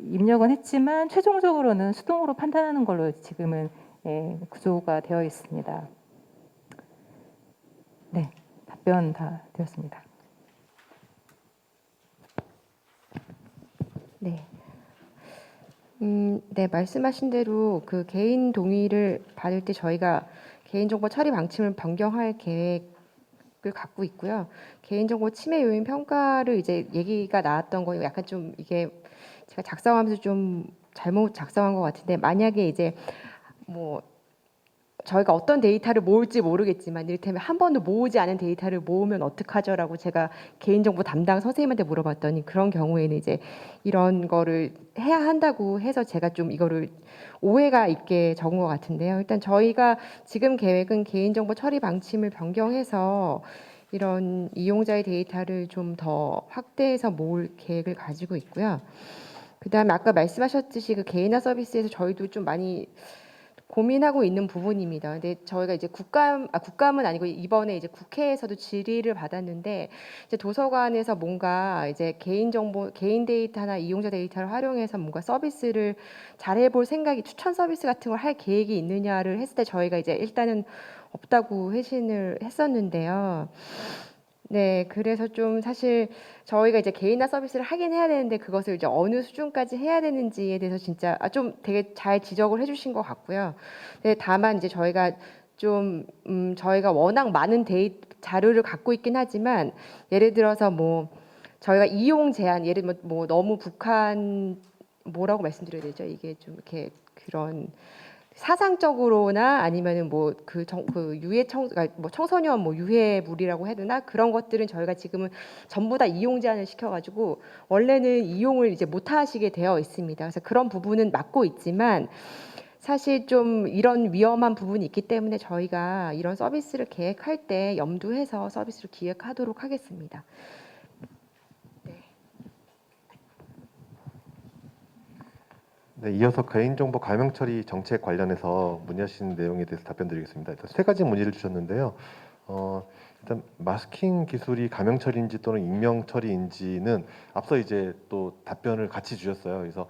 입력은 했지만 최종적으로는 수동으로 판단하는 걸로 지금은 구조가 되어 있습니다. 네, 답변 다 되었습니다. 네. 네, 말씀하신 대로 그 개인 동의를 받을 때 저희가 개인정보 처리 방침을 변경할 계획을 갖고 있고요. 개인정보 침해 요인 평가를 이제 얘기가 나왔던 거 약간 좀 이게 제가 작성하면서 좀 잘못 작성한 것 같은데, 만약에 이제 뭐 저희가 어떤 데이터를 모을지 모르겠지만 이를테면 한 번도 모으지 않은 데이터를 모으면 어떡하죠라고 제가 개인정보 담당 선생님한테 물어봤더니, 그런 경우에는 이제 이런 거를 해야 한다고 해서 제가 좀 이거를 오해가 있게 적은 것 같은데요. 일단 저희가 지금 계획은 개인정보 처리 방침을 변경해서 이런 이용자의 데이터를 좀 더 확대해서 모을 계획을 가지고 있고요. 그다음에 아까 말씀하셨듯이 그 개인화 서비스에서 저희도 좀 많이 고민하고 있는 부분입니다. 근데 저희가 이제 국감은 아니고 이번에 이제 국회에서도 질의를 받았는데, 이제 도서관에서 뭔가 이제 개인 데이터나 이용자 데이터를 활용해서 뭔가 서비스를 잘해볼 생각이, 추천 서비스 같은 걸 할 계획이 있느냐를 했을 때 저희가 이제 일단은 없다고 회신을 했었는데요. 네, 그래서 좀 사실 저희가 이제 개인화 서비스를 하긴 해야 되는데 그것을 이제 어느 수준까지 해야 되는지에 대해서 진짜 좀 되게 잘 지적을 해주신 것 같고요. 네, 다만 이제 저희가 좀 저희가 워낙 많은 자료를 갖고 있긴 하지만, 예를 들어서 뭐 저희가 이용 제한, 예를 들면 뭐 너무 뭐라고 말씀드려야 되죠? 이게 좀 이렇게 그런 사상적으로나 아니면은 뭐 그 그러니까 뭐 청소년 뭐 유해물이라고 해야 되나, 그런 것들은 저희가 지금은 전부 다 이용 제한을 시켜가지고 원래는 이용을 이제 못 하시게 되어 있습니다. 그래서 그런 부분은 막고 있지만, 사실 좀 이런 위험한 부분이 있기 때문에 저희가 이런 서비스를 계획할 때 염두해서 서비스를 기획하도록 하겠습니다. 네, 이어서 개인정보 가명 처리 정책 관련해서 문의하신 내용에 대해서 답변드리겠습니다. 일단 세 가지 문의를 주셨는데요. 일단 마스킹 기술이 가명 처리인지 또는 익명 처리인지는 앞서 이제 또 답변을 같이 주셨어요. 그래서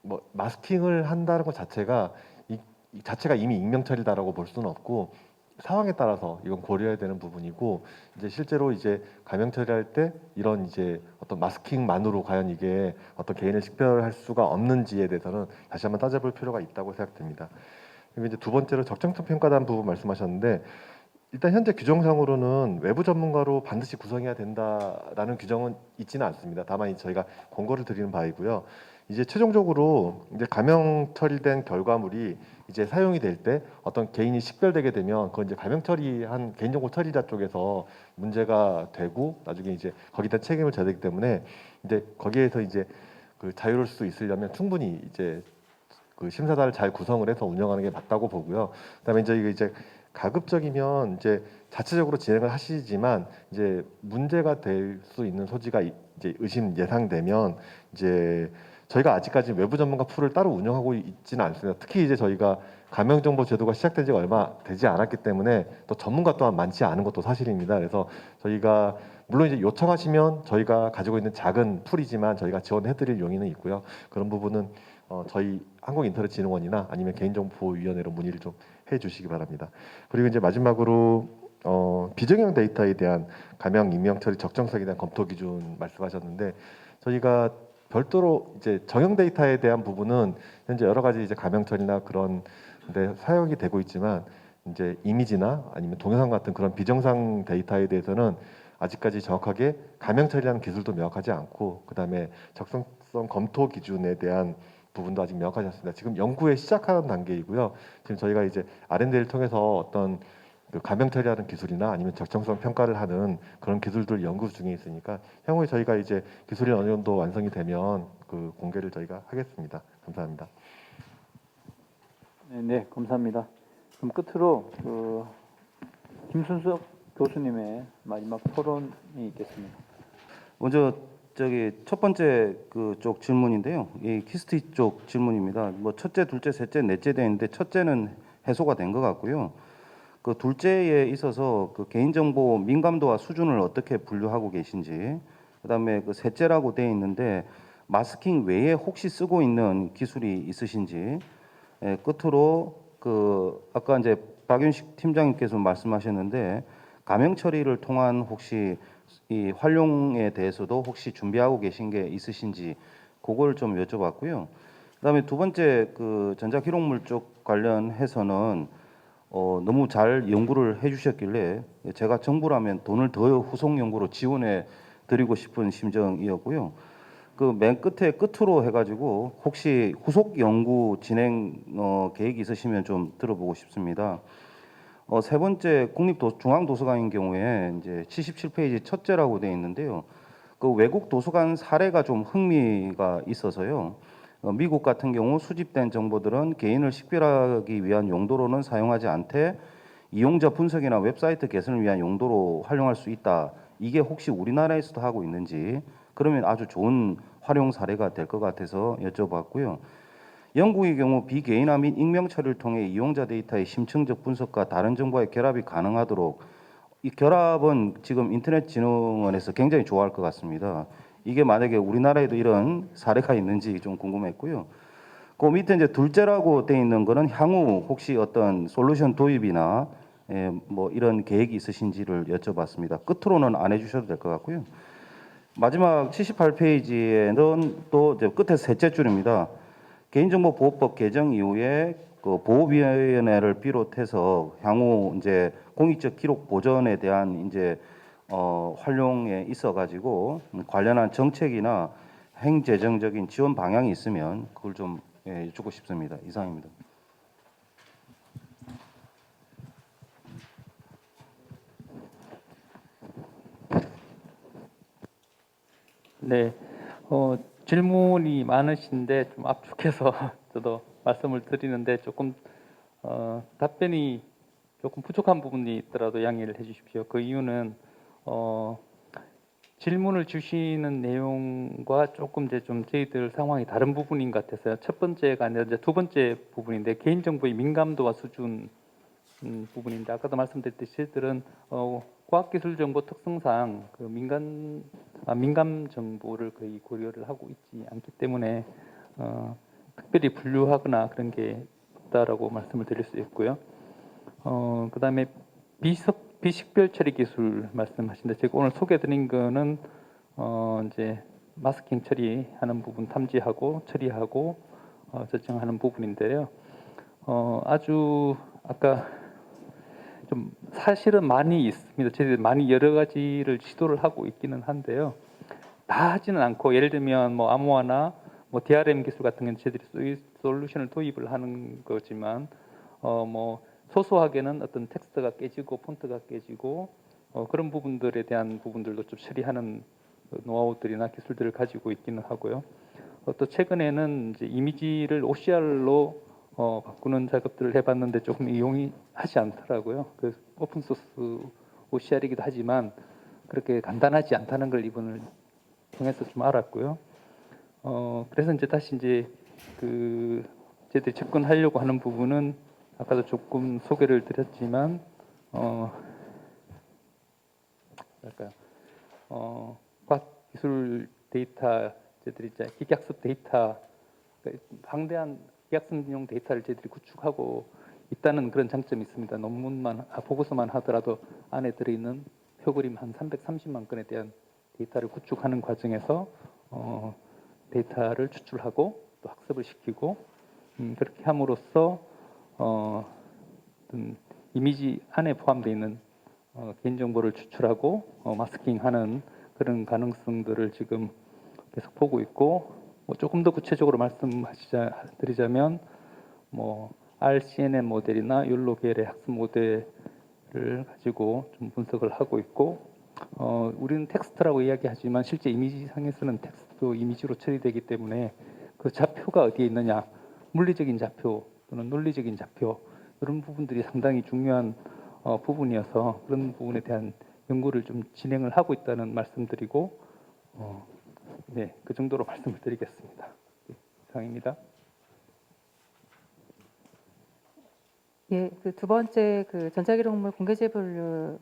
뭐 마스킹을 한다는 것 자체가 이 자체가 이미 익명 처리다라고 볼 수는 없고, 상황에 따라서 이건 고려해야 되는 부분이고, 이제 실제로 이제 가명 처리할 때 이런 이제 어떤 마스킹만으로 과연 이게 어떤 개인을 식별할 수가 없는지에 대해서는 다시 한번 따져볼 필요가 있다고 생각됩니다. 그리고 이제 두 번째로 적정성 평가단 부분 말씀하셨는데, 일단 현재 규정상으로는 외부 전문가로 반드시 구성해야 된다라는 규정은 있지는 않습니다. 다만 저희가 권고를 드리는 바이고요. 이제 최종적으로 이제 가명 처리된 결과물이 이제 사용이 될 때 어떤 개인이 식별되게 되면 그건 이제 가명 처리한 개인정보 처리자 쪽에서 문제가 되고 나중에 이제 거기다 책임을 져야 되기 때문에, 이제 거기에서 이제 그 자유로울 수 있으려면 충분히 이제 그 심사단을 잘 구성을 해서 운영하는 게 맞다고 보고요. 그다음에 이제 가급적이면 이제 자체적으로 진행을 하시지만 이제 문제가 될 수 있는 소지가 이제 예상되면 이제 저희가 아직까지 외부 전문가 풀을 따로 운영하고 있지는 않습니다. 특히 이제 저희가 가명정보 제도가 시작된 지가 얼마 되지 않았기 때문에 또 전문가 또한 많지 않은 것도 사실입니다. 그래서 저희가 물론 이제 요청하시면 저희가 가지고 있는 작은 풀이지만 저희가 지원해드릴 용의는 있고요. 그런 부분은 저희 한국인터넷진흥원이나 아니면 개인정보보호위원회로 문의를 좀 해주시기 바랍니다. 그리고 이제 마지막으로 비정형 데이터에 대한 가명 익명 처리 적정성에 대한 검토 기준 말씀하셨는데, 저희가 별도로 이제 정형 데이터에 대한 부분은 현재 여러 가지 이제 가명 처리나 그런 데 사용이 되고 있지만, 이제 이미지나 아니면 동영상 같은 그런 비정상 데이터에 대해서는 아직까지 정확하게 가명 처리라는 기술도 명확하지 않고, 그다음에 적성성 검토 기준에 대한 부분도 아직 명확하지 않습니다. 지금 연구에 시작하는 단계이고요. 지금 저희가 이제 R&D를 통해서 어떤 그 가명 처리하는 기술이나 아니면 적정성 평가를 하는 그런 기술들 연구 중에 있으니까 향후에 저희가 이제 기술이 어느 정도 완성이 되면 그 공개를 저희가 하겠습니다. 감사합니다. 네, 감사합니다. 그럼 끝으로 그 김순석 교수님의 마지막 토론이 있겠습니다. 먼저 첫 번째 그쪽 질문인데요. 이 키스트 쪽 질문입니다. 뭐 첫째, 둘째, 셋째, 넷째 되어 있는데 첫째는 해소가 된 것 같고요. 그 둘째에 있어서 그 개인정보 민감도와 수준을 어떻게 분류하고 계신지, 그다음에 그 셋째라고 되어 있는데 마스킹 외에 혹시 쓰고 있는 기술이 있으신지, 끝으로 아까 이제 박윤식 팀장님께서 말씀하셨는데 가명 처리를 통한 혹시 이 활용에 대해서도 혹시 준비하고 계신 게 있으신지 그걸 좀 여쭤봤고요. 그다음에 두 번째 전자기록물 쪽 관련해서는 너무 잘 연구를 해주셨길래 제가 정부라면 돈을 더 후속 연구로 지원해 드리고 싶은 심정이었고요. 맨 끝으로 해가지고 혹시 후속 연구 진행 계획이 있으시면 좀 들어보고 싶습니다. 세 번째 국립중앙도서관인 경우에 이제 77페이지 첫째라고 되어 있는데요. 외국 도서관 사례가 좀 흥미가 있어서요. 미국 같은 경우 수집된 정보들은 개인을 식별하기 위한 용도로는 사용하지 않되 이용자 분석이나 웹사이트 개선을 위한 용도로 활용할 수 있다. 이게 혹시 우리나라에서도 하고 있는지, 그러면 아주 좋은 활용 사례가 될 것 같아서 여쭤봤고요. 영국의 경우 비개인화 및 익명 처리를 통해 이용자 데이터의 심층적 분석과 다른 정보의 결합이 가능하도록, 이 결합은 지금 인터넷진흥원에서 굉장히 좋아할 것 같습니다. 이게 만약에 우리나라에도 이런 사례가 있는지 좀 궁금했고요. 그 밑에 이제 둘째라고 돼 있는 거는 향후 혹시 어떤 솔루션 도입이나 뭐 이런 계획이 있으신지를 여쭤봤습니다. 끝으로는 안 해주셔도 될 것 같고요. 마지막 78페이지에는 또 이제 끝에 셋째 줄입니다. 개인정보보호법 개정 이후에 보호위원회를 비롯해서 향후 이제 공익적 기록 보전에 대한 이제 활용에 있어가지고 관련한 정책이나 행재정적인 지원 방향이 있으면 그걸 좀 여쭙고 싶습니다. 이상입니다. 네, 질문이 많으신데 좀 압축해서 저도 말씀을 드리는데 조금 답변이 조금 부족한 부분이 있더라도 양해를 해주십시오. 그 이유는 질문을 주시는 내용과 조금 이제 좀 저희들 상황이 다른 부분인 것 같아서요. 첫 번째가 아니라 이제 두 번째 부분인데 개인정보의 민감도와 수준 부분인데 아까도 말씀드렸듯이 저희들은 과학기술정보 특성상 민감 정보를 거의 고려를 하고 있지 않기 때문에 특별히 분류하거나 그런 게 없다라고 말씀을 드릴 수 있고요. 그다음에 비식별 처리 기술 말씀하신데 제가 오늘 소개드린 거는 이제 마스킹 처리하는 부분 탐지하고 처리하고 저장하는 부분인데요. 아주 아까 좀 사실은 많이 있습니다. 저희들이 많이 여러 가지를 시도를 하고 있기는 한데요. 다 하지는 않고 예를 들면 뭐 암호화나 뭐 DRM 기술 같은 건 저희들이 솔루션을 도입을 하는 거지만 뭐 소소하게는 어떤 텍스트가 깨지고 폰트가 깨지고 그런 부분들에 대한 부분들도 좀 처리하는 노하우들이나 기술들을 가지고 있기는 하고요. 또 최근에는 이제 이미지를 OCR로 바꾸는 작업들을 해봤는데 조금 이용이 하지 않더라고요. 그 오픈 소스 OCR이기도 하지만 그렇게 간단하지 않다는 걸 이번을 통해서 좀 알았고요. 그래서 이제 다시 이제 저희들이 접근하려고 하는 부분은 아까도 조금 소개를 드렸지만 과학기술 데이터 저희들이 이제 기계학습 데이터 방대한 기하학습용 데이터를 저희들이 구축하고 있다는 그런 장점이 있습니다. 논문만 보고서만 하더라도 안에 들어있는 표그림 한 330만 건에 대한 데이터를 구축하는 과정에서 데이터를 추출하고 또 학습을 시키고 그렇게 함으로써 어떤 이미지 안에 포함되어 있는 개인정보를 추출하고 마스킹하는 그런 가능성들을 지금 계속 보고 있고 뭐 조금 더 구체적으로 말씀드리자면 뭐 RCNN 모델이나 욜로 계열의 학습 모델을 가지고 좀 분석을 하고 있고 우리는 텍스트라고 이야기하지만 실제 이미지상에서는 텍스트도 이미지로 처리되기 때문에 그 좌표가 어디에 있느냐 물리적인 좌표 또는 논리적인 좌표 이런 부분들이 상당히 중요한 부분이어서 그런 부분에 대한 연구를 좀 진행을 하고 있다는 말씀드리고 네, 그 정도로 말씀을 드리겠습니다. 이상입니다. 예, 그 두 번째 그 전자기록물 공개제 분류의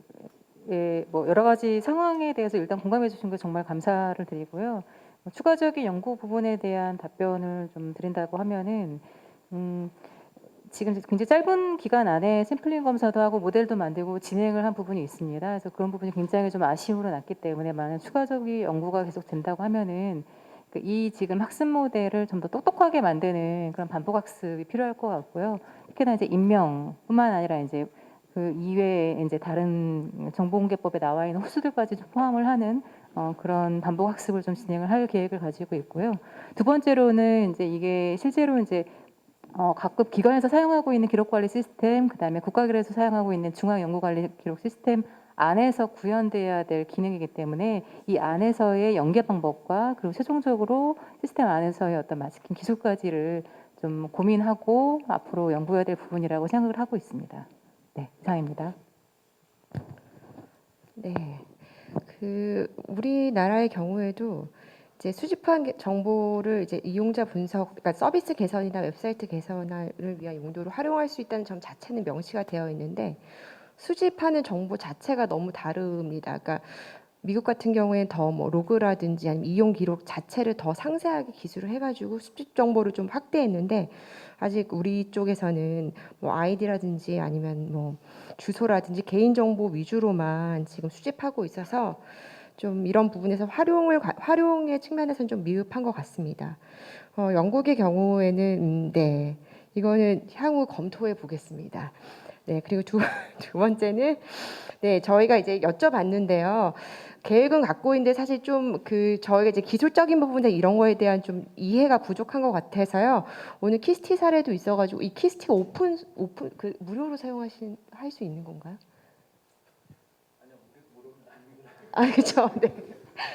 뭐 여러 가지 상황에 대해서 일단 공감해 주신 거 정말 감사를 드리고요. 추가적인 연구 부분에 대한 답변을 좀 드린다고 하면은 지금 굉장히 짧은 기간 안에 샘플링 검사도 하고 모델도 만들고 진행을 한 부분이 있습니다. 그래서 그런 부분이 굉장히 좀 아쉬움으로 남기 때문에 많은 추가적인 연구가 계속 된다고 하면은 이 지금 학습 모델을 좀 더 똑똑하게 만드는 그런 반복 학습이 필요할 것 같고요. 특히나 이제 인명뿐만 아니라 이제 그 이외에 이제 다른 정보공개법에 나와 있는 호수들까지 좀 포함을 하는 그런 반복 학습을 좀 진행을 할 계획을 가지고 있고요. 두 번째로는 이제 이게 실제로 이제 각급 기관에서 사용하고 있는 기록관리 시스템, 그다음에 국가기록에서 사용하고 있는 중앙연구관리 기록 시스템 안에서 구현돼야 될 기능이기 때문에 이 안에서의 연계 방법과 그리고 최종적으로 시스템 안에서의 어떤 마스킹 기술까지를 좀 고민하고 앞으로 연구해야 될 부분이라고 생각을 하고 있습니다. 네, 이상입니다. 네. 우리나라의 경우에도 이제 수집한 정보를 이제 이용자 분석, 그러니까 서비스 개선이나 웹사이트 개선을 위한 용도로 활용할 수 있다는 점 자체는 명시가 되어 있는데 수집하는 정보 자체가 너무 다릅니다. 그러니까 미국 같은 경우에는 더 뭐 로그라든지 아니면 이용 기록 자체를 더 상세하게 기술을 해가지고 수집 정보를 좀 확대했는데 아직 우리 쪽에서는 뭐 아이디라든지 아니면 뭐 주소라든지 개인 정보 위주로만 지금 수집하고 있어서 좀 이런 부분에서 활용의 측면에서는 좀 미흡한 것 같습니다. 영국의 경우에는 네, 이거는 향후 검토해 보겠습니다. 네, 그리고 두 번째는 네, 저희가 이제 여쭤봤는데요. 계획은 갖고 있는데 사실 좀 저희가 이제 기술적인 부분에 이런 거에 대한 좀 이해가 부족한 것 같아서요. 오늘 키스티 사례도 있어가지고 이 키스티가 오픈 무료로 할 수 있는 건가요? 아, 그렇죠. 네.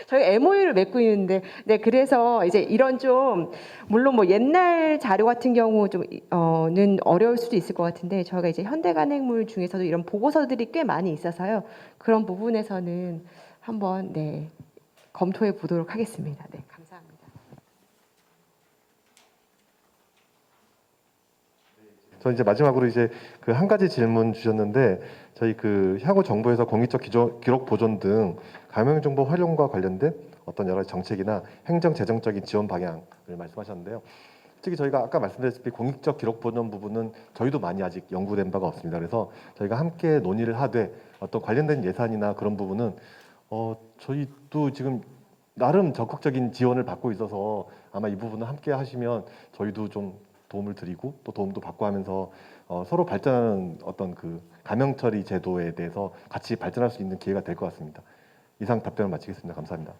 저희 MOU를 맺고 있는데, 네, 그래서 이제 이런 좀 물론 뭐 옛날 자료 같은 경우 는 어려울 수도 있을 것 같은데 저희가 이제 현대간행물 중에서도 이런 보고서들이 꽤 많이 있어서요. 그런 부분에서는 한번 네 검토해 보도록 하겠습니다. 네, 감사합니다. 저 이제 마지막으로 이제 그 한 가지 질문 주셨는데 저희 그 향후 정부에서 공익적 기록 보존 등 가명 정보 활용과 관련된 어떤 여러 가지 정책이나 행정 재정적인 지원 방향을 말씀하셨는데요. 특히 저희가 아까 말씀드렸다시피 공익적 기록 보존 부분은 저희도 많이 아직 연구된 바가 없습니다. 그래서 저희가 함께 논의를 하되 어떤 관련된 예산이나 그런 부분은 저희도 지금 나름 적극적인 지원을 받고 있어서 아마 이 부분을 함께 하시면 저희도 좀 도움을 드리고 또 도움도 받고 하면서 서로 발전하는 어떤 그 가명 처리 제도에 대해서 같이 발전할 수 있는 기회가 될 것 같습니다. 이상 답변을 마치겠습니다. 감사합니다.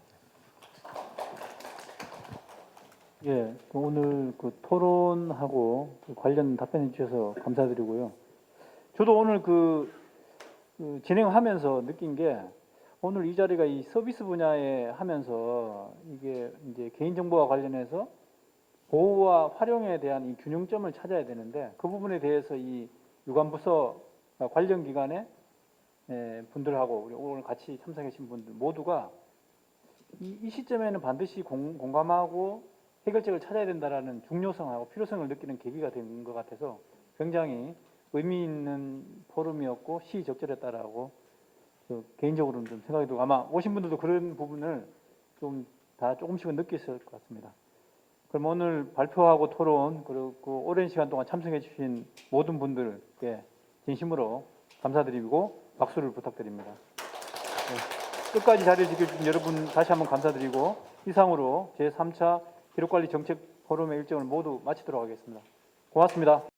예, 오늘 그 토론하고 관련 답변해 주셔서 감사드리고요. 저도 오늘 진행하면서 느낀 게 오늘 이 자리가 이 서비스 분야에 하면서 이게 이제 개인정보와 관련해서 보호와 활용에 대한 이 균형점을 찾아야 되는데 그 부분에 대해서 이 유관부서 관련 기관의 분들하고 우리 오늘 같이 참석해 주신 분들 모두가 이 시점에는 반드시 공감하고 해결책을 찾아야 된다라는 중요성하고 필요성을 느끼는 계기가 된 것 같아서 굉장히 의미 있는 포럼이었고 시의적절했다라고 개인적으로는 좀 생각이 들고 아마 오신 분들도 그런 부분을 좀 다 조금씩은 느끼셨을 것 같습니다. 그럼 오늘 발표하고 토론 그리고 오랜 시간 동안 참석해 주신 모든 분들께 진심으로 감사드리고 박수를 부탁드립니다. 네, 끝까지 자리를 지켜주신 여러분 다시 한번 감사드리고 이상으로 제3차 기록관리 정책 포럼의 일정을 모두 마치도록 하겠습니다. 고맙습니다.